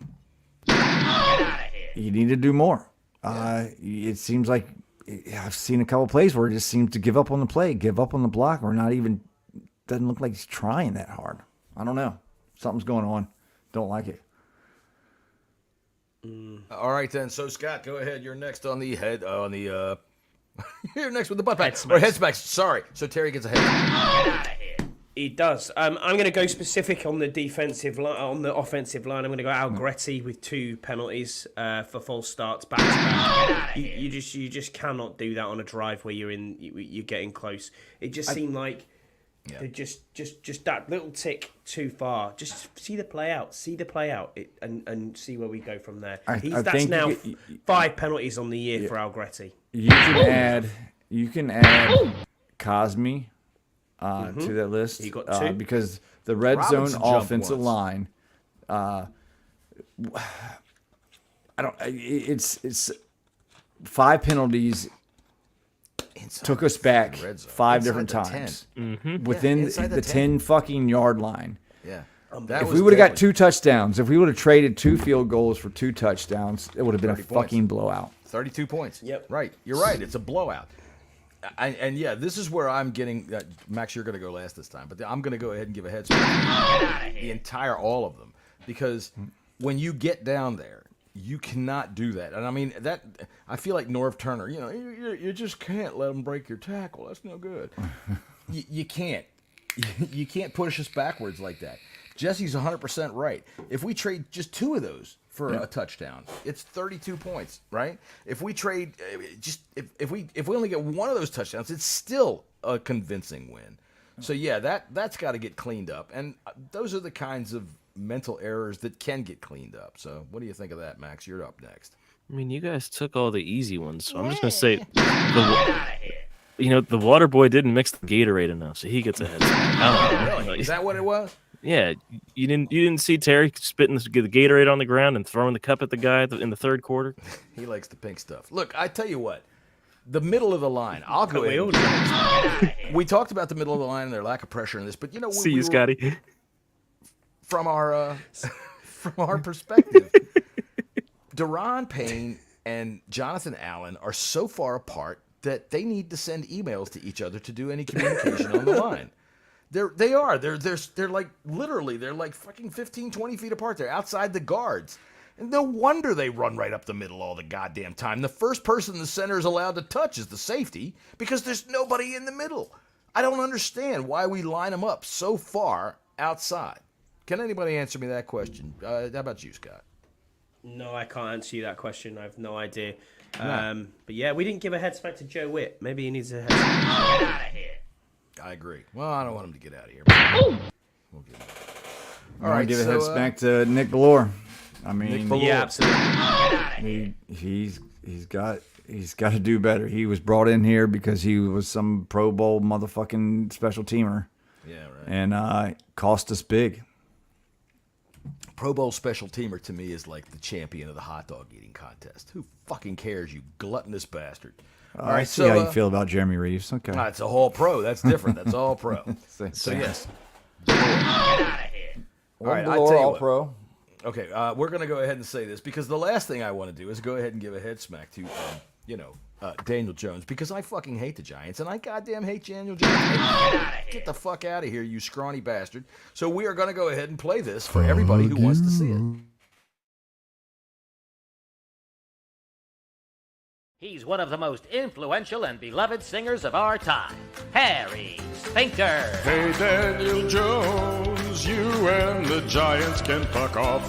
need to do more. It seems like I've seen a couple plays where it just seems to give up on the play, give up on the block, or not even doesn't look like he's trying that hard. I don't know. Something's going on. Don't like it. All right then. So Scott, go ahead. You're next on the head. You're next with the butt pat or head smacks. Sorry. So Terry gets a head. He does. I'm going to go specific on the defensive line. On the offensive line, I'm going to go Allegretti with 2 penalties for false starts back to back. You just cannot do that on a drive where you're getting close. It just seemed like just that little tick too far. Just see the play out, and see where we go from there. That's now 5 penalties on the year for Allegretti. You can add Cosme. To that list, He got 2. because the red Robinson zone jumped offensive once. line. It's 5 penalties. Took us back 5 different times within the 10 fucking yard line. Yeah. If we would have got 2 touchdowns, if we would have traded 2 field goals for 2 touchdowns, it would have been a fucking blowout. 32 points. Yep. Right. You're right. It's a blowout. And this is where I'm getting Max, you're going to go last this time, but I'm going to go ahead and give a head smack the all of them, because when you get down there, you cannot do that. And I mean that I feel like Norv Turner. You just can't let them break your tackle. That's no good. You can't. You can't push us backwards like that. Jesse's 100% right. If we trade just 2 of those for a touchdown, it's 32 points, right? If we trade if we only get 1 of those touchdowns, it's still a convincing win. So yeah, that's got to get cleaned up, and those are the kinds of mental errors that can get cleaned up. So what do you think of that, Max? You're up next. I mean, you guys took all the easy ones, so I'm just gonna say the water boy didn't mix the Gatorade enough, so he gets a head smack. I don't know. Really? Is that what it was? Yeah, you didn't see Terry spitting the Gatorade on the ground and throwing the cup at the guy in the third quarter? He likes the pink stuff. Look, I tell you what, the middle of the line. I'll go ahead. We talked about the middle of the line and their lack of pressure in this, but See you, Scotty. From our perspective, Deron Payne and Jonathan Allen are so far apart that they need to send emails to each other to do any communication on the line. They're like literally they're like fucking 15, 20 feet apart. They're outside the guards. And no wonder they run right up the middle all the goddamn time. The first person the center is allowed to touch is the safety because there's nobody in the middle. I don't understand why we line them up so far outside. Can anybody answer me that question? How about you, Scott? No, I can't answer you that question. I have no idea. But yeah, we didn't give a head smack to Joe Witt. Maybe he needs a head smack. Get out of here. I agree. Well, I don't want him to get out of here. We'll give him. All right, give a head smack to Nick Ballore. I mean, yeah, absolutely. He's got to do better. He was brought in here because he was some Pro Bowl motherfucking special teamer. Yeah, right. And cost us big. Pro Bowl special teamer to me is like the champion of the hot dog eating contest. Who fucking cares, you gluttonous bastard? All right, I see how you feel about Jeremy Reeves. Okay. It's a whole pro. That's different. That's all pro. So yes. Get out of here. All right, I tell you all what. pro. Okay, we're going to go ahead and say this because the last thing I want to do is go ahead and give a head smack to, Daniel Jones because I fucking hate the Giants and I goddamn hate Daniel Jones. Get the fuck out of here, you scrawny bastard. So we are going to go ahead and play this for everybody who wants to see it. He's one of the most influential and beloved singers of our time, Harry Sphincter. Hey, Daniel Jones, you and the Giants can fuck off.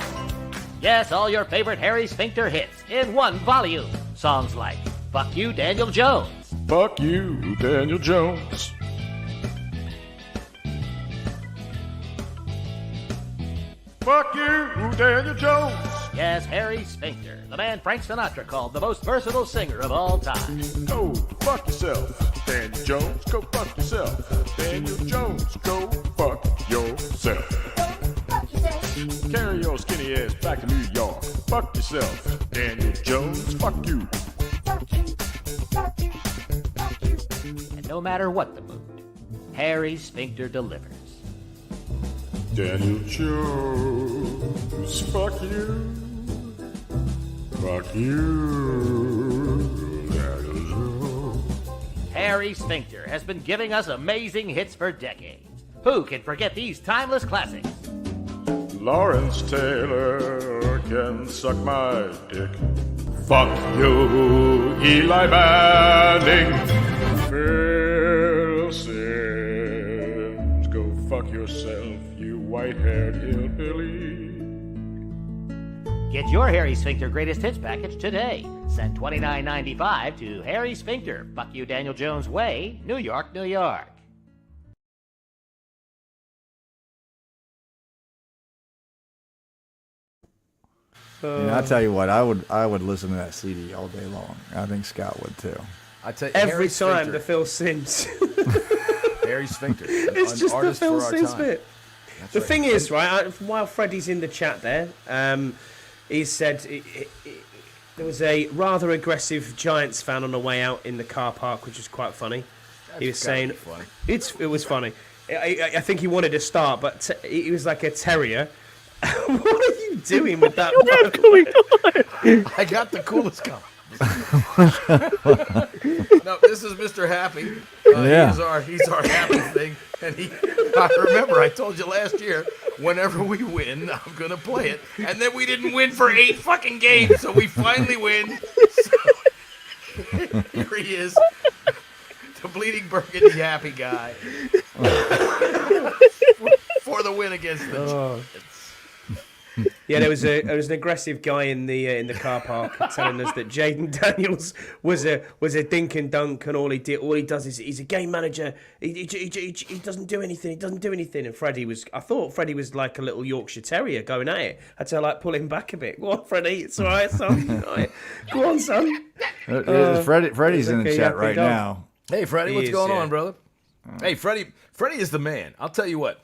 Yes, all your favorite Harry Sphincter hits in one volume. Songs like Fuck You, Daniel Jones. Fuck you, Daniel Jones. Fuck you, Daniel Jones. Yes, Harry Sphincter, the man Frank Sinatra called the most versatile singer of all time. Go fuck yourself, Daniel Jones. Go fuck yourself, Daniel Jones. Go fuck yourself. Carry your skinny ass back to New York. Fuck yourself, Daniel Jones. Fuck you. And no matter what the mood, Harry Sphincter delivers. Daniel Jones, fuck you. Fuck you, Daniel Jones. Harry Sphincter has been giving us amazing hits for decades. Who can forget these timeless classics? Lawrence Taylor can suck my dick. Fuck you, Eli Manning. Phil Simms, go fuck yourself, you white-haired hillbilly. Get your Harry Sphincter Greatest Hits package today. Send $29.95 to Harry Sphincter, Fuck You Daniel Jones Way, New York, New York. I'll tell you what, I would listen to that CD all day long. I think Scott would too. I tell you, Every time the Phil Simms. Harry Sphincter. It's just the Phil Simms bit. That's the right. thing is, right, while Freddie's in the chat there, he said there was a rather aggressive Giants fan on the way out in the car park, which was quite funny. He was saying it was funny. I think he wanted to start, but he was like a terrier. What are you doing with that? What's going on? I got the coolest comment. No, this is Mr. Happy. Yeah. He's our happy thing. And I remember I told you last year, whenever we win, I'm gonna play it. And then we didn't win for 8 fucking games, so we finally win. So, here he is, the bleeding Burgundy happy guy, for the win against the Giants. Yeah, there was an aggressive guy in the car park telling us that Jaden Daniels was a dink and dunk, and all he does is he's a game manager. He doesn't do anything. He doesn't do anything. And I thought Freddie was like a little Yorkshire Terrier going at it. I had to like pull him back a bit. Go on, Freddie. It's all right, son. All right. Go on, son. Freddie's in the chat right now. Hey, Freddie, what's going on, brother? Hey, Freddie is the man. I'll tell you what.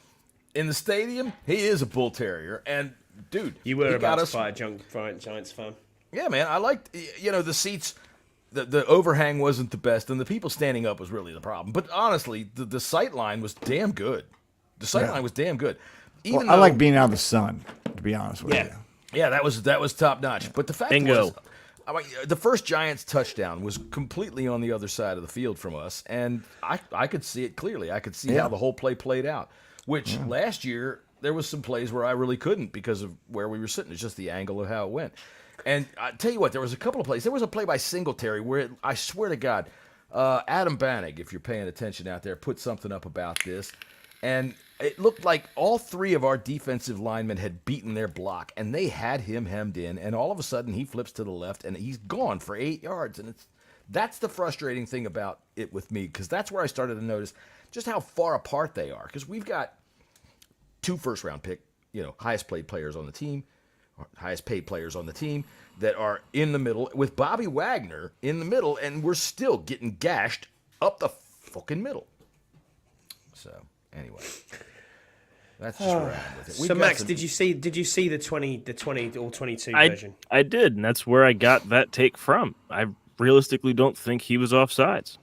In the stadium, he is a bull terrier, and dude, you were about to fight a Giants fan. Yeah, man, I liked, the seats the overhang wasn't the best, and the people standing up was really the problem. But honestly, the sight line was damn good. The sight line was damn good. I like being out of the sun, to be honest with you. Yeah, that was top notch. But the fact was, the first Giants touchdown was completely on the other side of the field from us, and I could see it clearly. I could see how the whole play played out, which last year there was some plays where I really couldn't because of where we were sitting. It's just the angle of how it went. And I tell you what, there was a couple of plays. There was a play by Singletary where I swear to God, Adam Bannig, if you're paying attention out there, put something up about this. And it looked like all three of our defensive linemen had beaten their block, and they had him hemmed in, and all of a sudden he flips to the left, and he's gone for 8 yards. And that's the frustrating thing about it with me, because that's where I started to notice just how far apart they are. Because we've got 2 first-round pick, highest paid players on the team, or highest paid players on the team that are in the middle, with Bobby Wagner in the middle, and we're still getting gashed up the fucking middle. So, anyway. That's just where I'm with it. So Max, did you see the 20 or 22 version? I did, and that's where I got that take from. I realistically don't think he was offsides.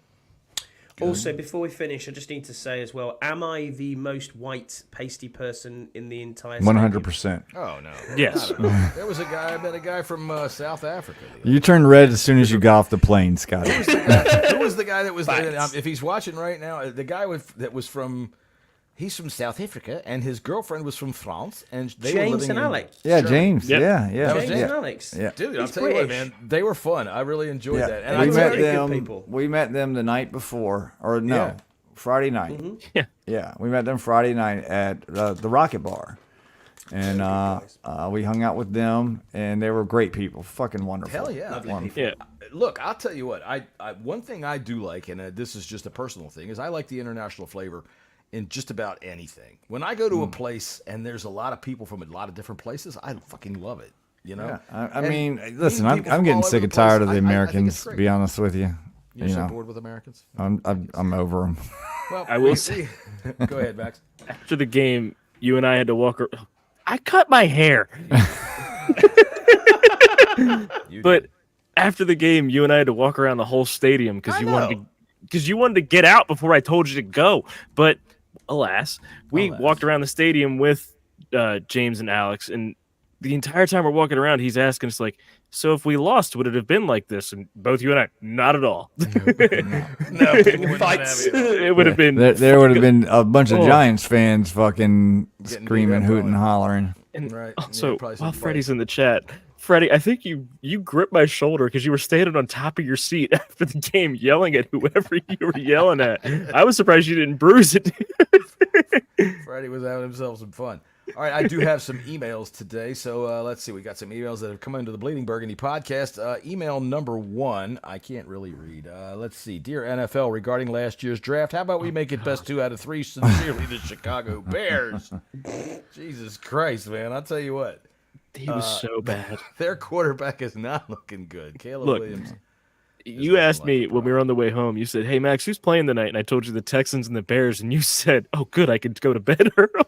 Also, before we finish, I just need to say as well, am I the most white, pasty person in the entire 100%. Oh, no. Yes. There was I met a guy from South Africa. You turned red as soon as you got off the plane, Scott. Who was the guy that was if he's watching right now, the guy that was from... He's from South Africa, and his girlfriend was from France, and they were living in Alex. Yeah, James. Yep. Yeah. James and Alex. Yeah. Dude, I'll tell you what, man, they were fun. I really enjoyed that. And we met very good them. people. We met them the night before, or no, Friday night. Yeah. Yeah, we met them Friday night at the Rocket Bar, and we hung out with them, and they were great people, fucking wonderful. Hell yeah. Wonderful. Yeah. Look, I'll tell you what. I one thing I do like, and this is just a personal thing, is I like the international flavor in just about anything. When I go to a place and there's a lot of people from a lot of different places, I fucking love it. Yeah. I mean, listen, I'm getting sick and tired of the Americans. To be honest with you, You're so bored with Americans. I'm over them. Well, I will say. Go ahead, Max. After the game, you and I had to walk. I cut my hair. But after the game, you and I had to walk around the whole stadium because you wanted to get out before I told you to go. But alas, we walked around the stadium with James and Alex, and the entire time we're walking around, he's asking us like, "So if we lost, would it have been like this?" And both you and I, not at all. No, Fights. It would have been. There would have been a bunch of Giants fans fucking screaming, hooting, hollering. And Right. also, Yeah, while Freddie's in the chat, Freddie, I think you gripped my shoulder because you were standing on top of your seat after the game, yelling at whoever you were yelling at. I was surprised you didn't bruise it. Freddie was having himself some fun. All right, I do have some emails today, so let's see. We got some emails that have come into the Bleeding Burgundy podcast. Email number 1, I can't really read. Let's see. Dear NFL, regarding last year's draft, how about we make it best 2 out of 3? Sincerely, the Chicago Bears. Jesus Christ, man! I'll tell you what. He was so bad. Their quarterback is not looking good. Caleb Williams. You asked me when we were on the way home, you said, "Hey, Max, who's playing tonight?" And I told you the Texans and the Bears, and you said, "Oh, good, I could go to bed early."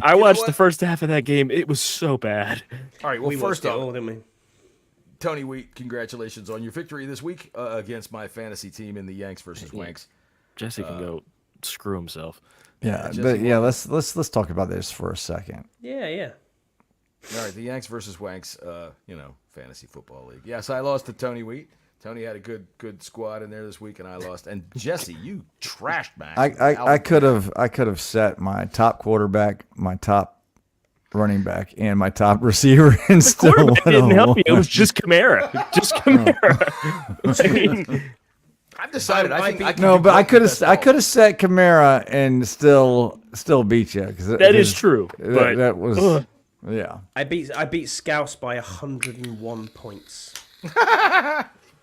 I watched the first half of that game. It was so bad. All right, well, first off, didn't we? Tony Wheat, congratulations on your victory this week against my fantasy team in the Yanks versus Wanks. Jesse can go screw himself. Yeah, but yeah, let's talk about this for a second. Yeah. All right, the Yanks versus Wanks, fantasy football league. Yes, I lost to Tony Wheat. Tony had a good squad in there this week, and I lost. And Jesse, you trashed Max. I could have set my top quarterback, my top running back, and my top receiver, and still Quarterback didn't help you. It was just Kamara. Just Kamara. I mean, I've decided. I think I could have set Kamara and still beat you. That is true. But that was yeah. I beat Scouse by 101 points.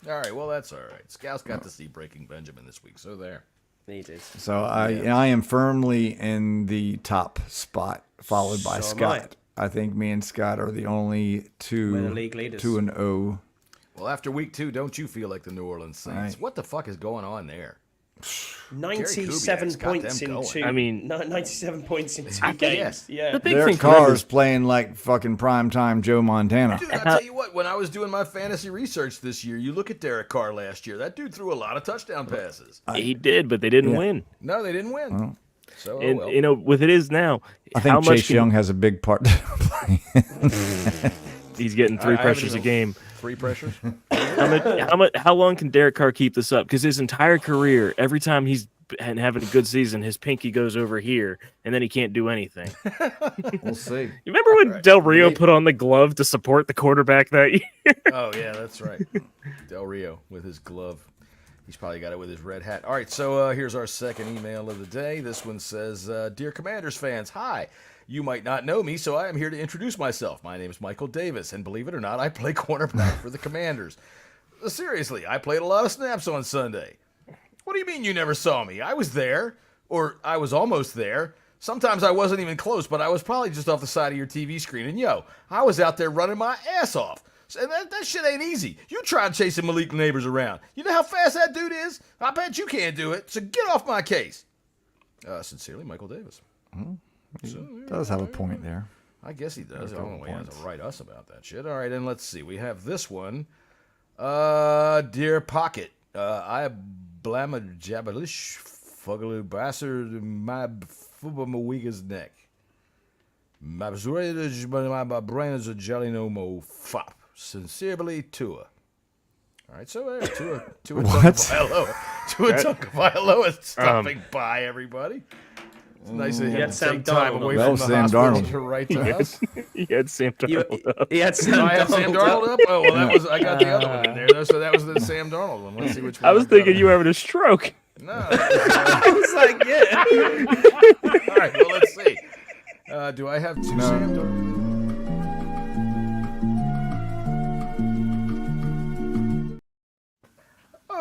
All right, well, that's all right. Scouse got to see Breaking Benjamin this week, so there. He did. So I am firmly in the top spot, followed by Scott. I think me and Scott are the only We're the league leaders. 2-0. Well, after week 2, don't you feel like the New Orleans Saints? Right. What the fuck is going on there? 97 Kubiak's got points them in going. two. I mean, 97 points in 2 games. Yeah. The big Their thing car's playing like fucking primetime Joe Montana. Dude, I tell you what, when I was doing my fantasy research this year, you look at Derek Carr last year. That dude threw a lot of touchdown passes. he did, but they didn't win. No, they didn't win. So, And well. you know, with it is now, I how think much Chase Young has a big part to play. he's getting 3 pressures a game. 3 pressures? How long can Derek Carr keep this up? Because his entire career, every time he's having a good season, his pinky goes over here, and then he can't do anything. We'll see. You remember when Del Rio put on the glove to support the quarterback that year? Oh, yeah, that's right. Del Rio with his glove. He's probably got it with his red hat. All right, so here's our second email of the day. This one says, Dear Commanders fans, hi. You might not know me, so I am here to introduce myself. My name is Michael Davis, and believe it or not, I play cornerback for the Commanders. Seriously, I played a lot of snaps on Sunday. What do you mean you never saw me? I was there, or I was almost there. Sometimes I wasn't even close, but I was probably just off the side of your TV screen. And I was out there running my ass off. And that shit ain't easy. You tried chasing Malik Neighbors around. You know how fast that dude is? I bet you can't do it. So get off my case. Sincerely, Michael Davis. He does have a point there. I guess he does. I don't know why he has to write us about that shit. All right, and let's see. We have this one. Dear Pocket, I blamma jabalish fugalu bastard my fuba neck. My brain is a jelly no mo fop. Sincerely, Tua. All right, so Tua Tagovailoa is stopping by, everybody. It's nice of him to take time away from the hospital to write to us. He had Sam Darnold up. He had Sam I had Sam Darnold up? Oh, well, I got the other one in there, though, so that was the Sam Darnold one. Let's see which one. I was thinking you were having a stroke. No. I was like, yeah. All right, well, let's see. Do I have 2 Sam Darnold?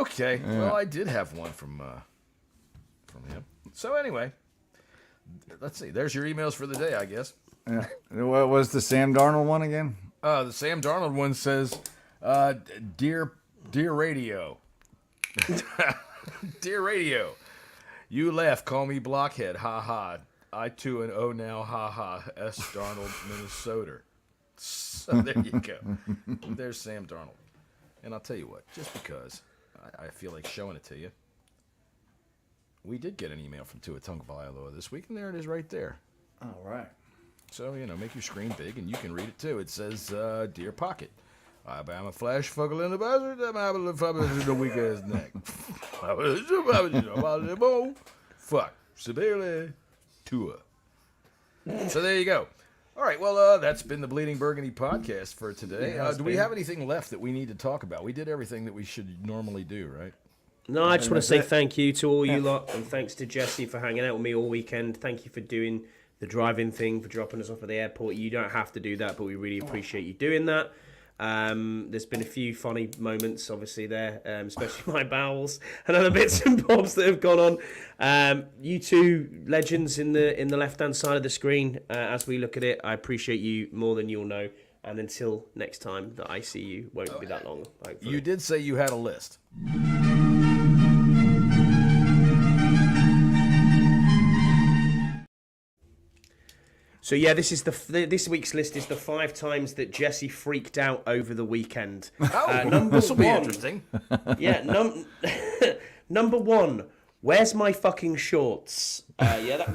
Okay, well, I did have one from him. So anyway, let's see. There's your emails for the day, I guess. What was the Sam Darnold one again? The Sam Darnold one says, Dear Radio. Dear Radio, you laugh, call me Blockhead, ha ha. I 2-0 now, ha ha. S. Darnold, Minnesota. So there you go. There's Sam Darnold. And I'll tell you what, just because I feel like showing it to you, we did get an email from Tua Tagovailoa this week, and there it is right there. All right. So, make your screen big, and you can read it too. It says, Dear Pocket, I'm a flash fuggle in the buzzard, I'm having the weak ass neck. Fuck. Severely, Tua. So there you go. All right, well, that's been the Bleeding Burgundy podcast for today. Do we have anything left that we need to talk about? We did everything that we should normally do, right? No, I just want to say thank you to all you lot, and thanks to Jesse for hanging out with me all weekend. Thank you for doing the driving thing, for dropping us off at the airport. You don't have to do that, but we really appreciate you doing that. There's been a few funny moments, obviously, there, especially my bowels and other bits and bobs that have gone on. You two legends in the left-hand side of the screen, as we look at it, I appreciate you more than you'll know. And until next time that I see you, won't be that long, hopefully. You did say you had a list. So yeah, this week's list is the 5 times that Jesse freaked out over the weekend. This will be interesting. Yeah, number 1. Where's my fucking shorts? Yeah, that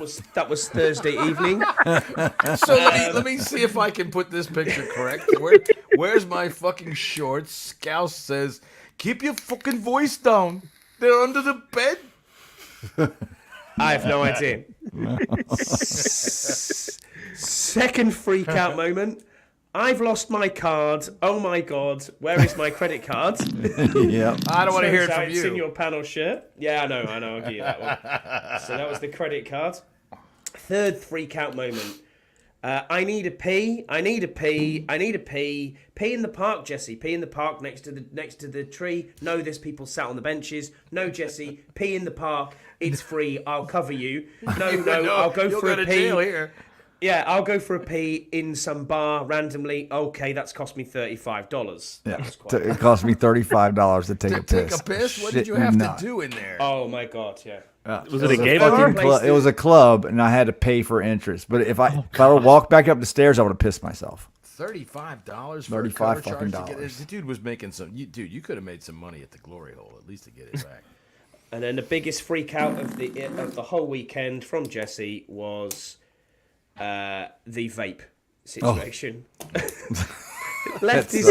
was Thursday evening. So let me see if I can put this picture correct. Where's my fucking shorts? Scouse says, "Keep your fucking voice down. They're under the bed." I have no idea. Second freak out moment. I've lost my card. Oh my god, where is my credit card? Yeah. I don't want to hear it from It's in you. your panel shirt. Yeah, I know. I'll give you that one. So that was the credit card. Third freak out moment. I need a pee. I need a pee. I need a pee. Pee in the park, Jesse. Pee in the park next to the tree. No, there's people sat on the benches. No, Jesse. Pee in the park. It's free. I'll cover you. No, I'll go for a pee. Jail here. Yeah, I'll go for a pee in some bar randomly. Okay, that's cost me $35. Yeah, it cost me $35 to take a piss. Take a piss? What did you have to do in there? Oh my god, yeah. Was it a gay bar? It was a club, and I had to pay for entrance. But if I would walk back up the stairs, I would have pissed myself. $35 for $35 a fucking charge to get dollars. The dude was making some. Dude, you could have made some money at the Glory Hole at least to get it back. And then the biggest freak out of the whole weekend from Jesse was the vape situation. left his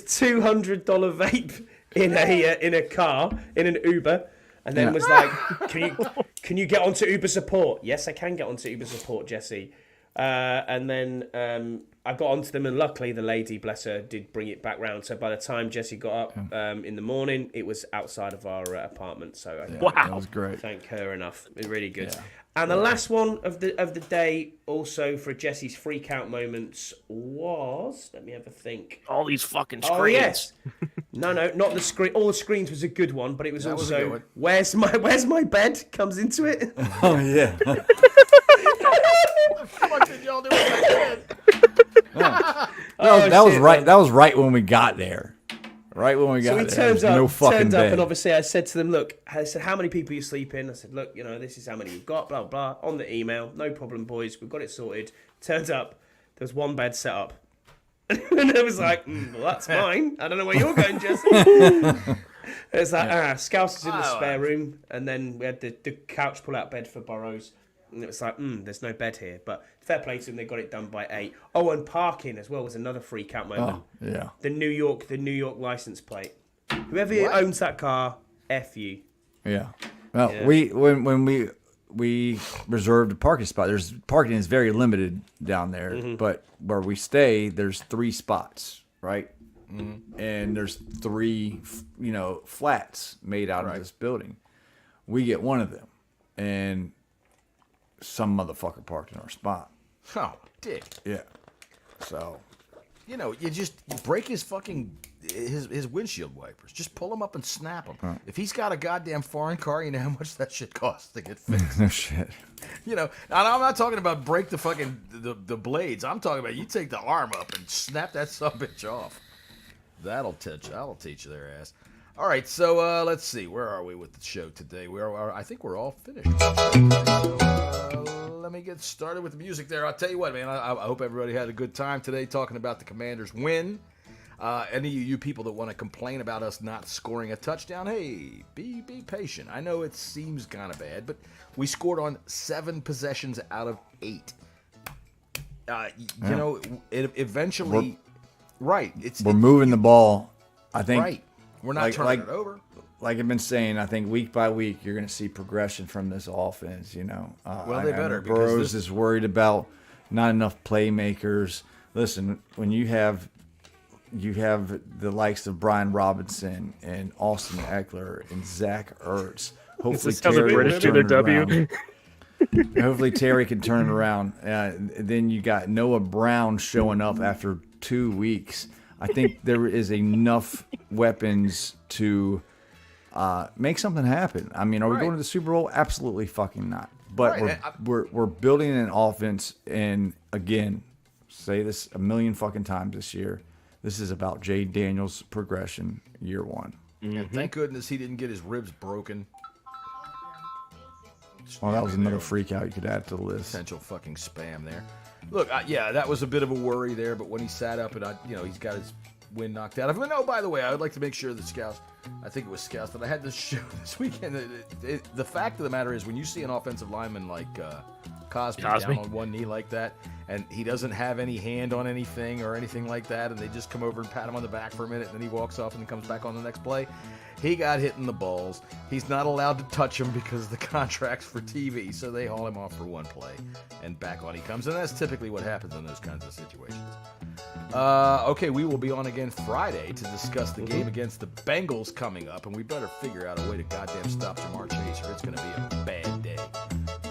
$200 vape in a car in an Uber, and then was like, "Can you get onto Uber support?" Yes, I can get onto Uber support, Jesse. And then I got onto them, and luckily the lady, bless her, did bring it back round. So by the time Jesse got up in the morning, it was outside of our apartment. So wow, that was great. Thank her enough. It was really good. Yeah. And the last one of the day, also for Jesse's freak out moments, was, let me have a think. All these fucking screens. Oh yes. No, not the screen. All the screens was a good one, but it was also where's my bed comes into it. Oh yeah. What the fuck did y'all do with that bed? That was right. Man. That was right when we got there. Right when we got there. Turned up, no fucking bed. And obviously I said to them, look, I said, how many people you sleep in? I said, look, this is how many we've got, blah, blah, on the email. No problem, boys. We've got it sorted. Turns up, there was one bed set up. And I was like, well, that's mine. I don't know where you're going, Jesse. It's like, Scouse is in the spare room. And then we had the couch pull-out bed for Burrows. And it was like, there's no bed here. But fair play to them, they got it done by 8. Oh, and parking as well was another freak out moment. Oh, yeah. The New York license plate. Whoever owns that car, F you. Yeah. Well, when we reserved a parking spot, parking is very limited down there, but where we stay, there's 3 spots, right? Mm-hmm. And there's 3, flats made out of this building. We get one of them, and some motherfucker parked in our spot. Oh, dick. Yeah. So, you just break his fucking his windshield wipers. Just pull them up and snap them. Right. If he's got a goddamn foreign car, you know how much that shit costs to get fixed. No shit. And I'm not talking about break the fucking the blades. I'm talking about you take the arm up and snap that subbitch off. That'll teach their ass. All right, so let's see. Where are we with the show today? I think we're all finished. Let me get started with the music there. I'll tell you what, man. I hope everybody had a good time today talking about the Commanders' win. Any of you people that want to complain about us not scoring a touchdown, hey, be patient. I know it seems kind of bad, but we scored on 7 possessions out of 8. It eventually, we're moving the ball. I think. Right. We're not turning it over. Like I've been saying, I think week by week you're going to see progression from this offense. They better. Burrows is worried about not enough playmakers. Listen, when you have the likes of Brian Robinson and Austin Eckler and Zach Ertz, hopefully Terry can turn around. Hopefully Terry can turn it around. Then you got Noah Brown showing up after 2 weeks. I think there is enough weapons to make something happen. I mean, are we going to the Super Bowl? Absolutely fucking not. But we're building an offense, and again, say this a million fucking times this year. This is about Jay Daniels' progression, year 1. Mm-hmm. And thank goodness he didn't get his ribs broken. Well, that was another freak out you could add to the list. Potential fucking spam there. Look, that was a bit of a worry there, but when he sat up and he's got his wind knocked out of him. And by the way, I would like to make sure that Scouts, I think it was Scouts, that I had this show this weekend. The fact of the matter is, when you see an offensive lineman like Cosby down on one knee like that, and he doesn't have any hand on anything or anything like that, and they just come over and pat him on the back for a minute, and then he walks off and then comes back on the next play. He got hit in the balls. He's not allowed to touch him because the contract's for TV, so they haul him off for 1 play, and back on he comes. And that's typically what happens in those kinds of situations. Okay, we will be on again Friday to discuss the game against the Bengals coming up, and we better figure out a way to goddamn stop Jamar Chase, or it's going to be a bad day,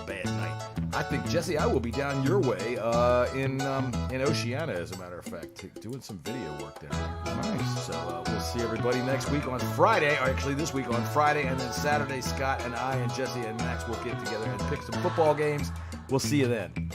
bad night. I think, Jesse, I will be down your way in Oceana, as a matter of fact, doing some video work down there. Nice. So we'll see everybody next week on Friday, or actually this week on Friday, and then Saturday, Scott and I and Jesse and Max will get together and pick some football games. We'll see you then.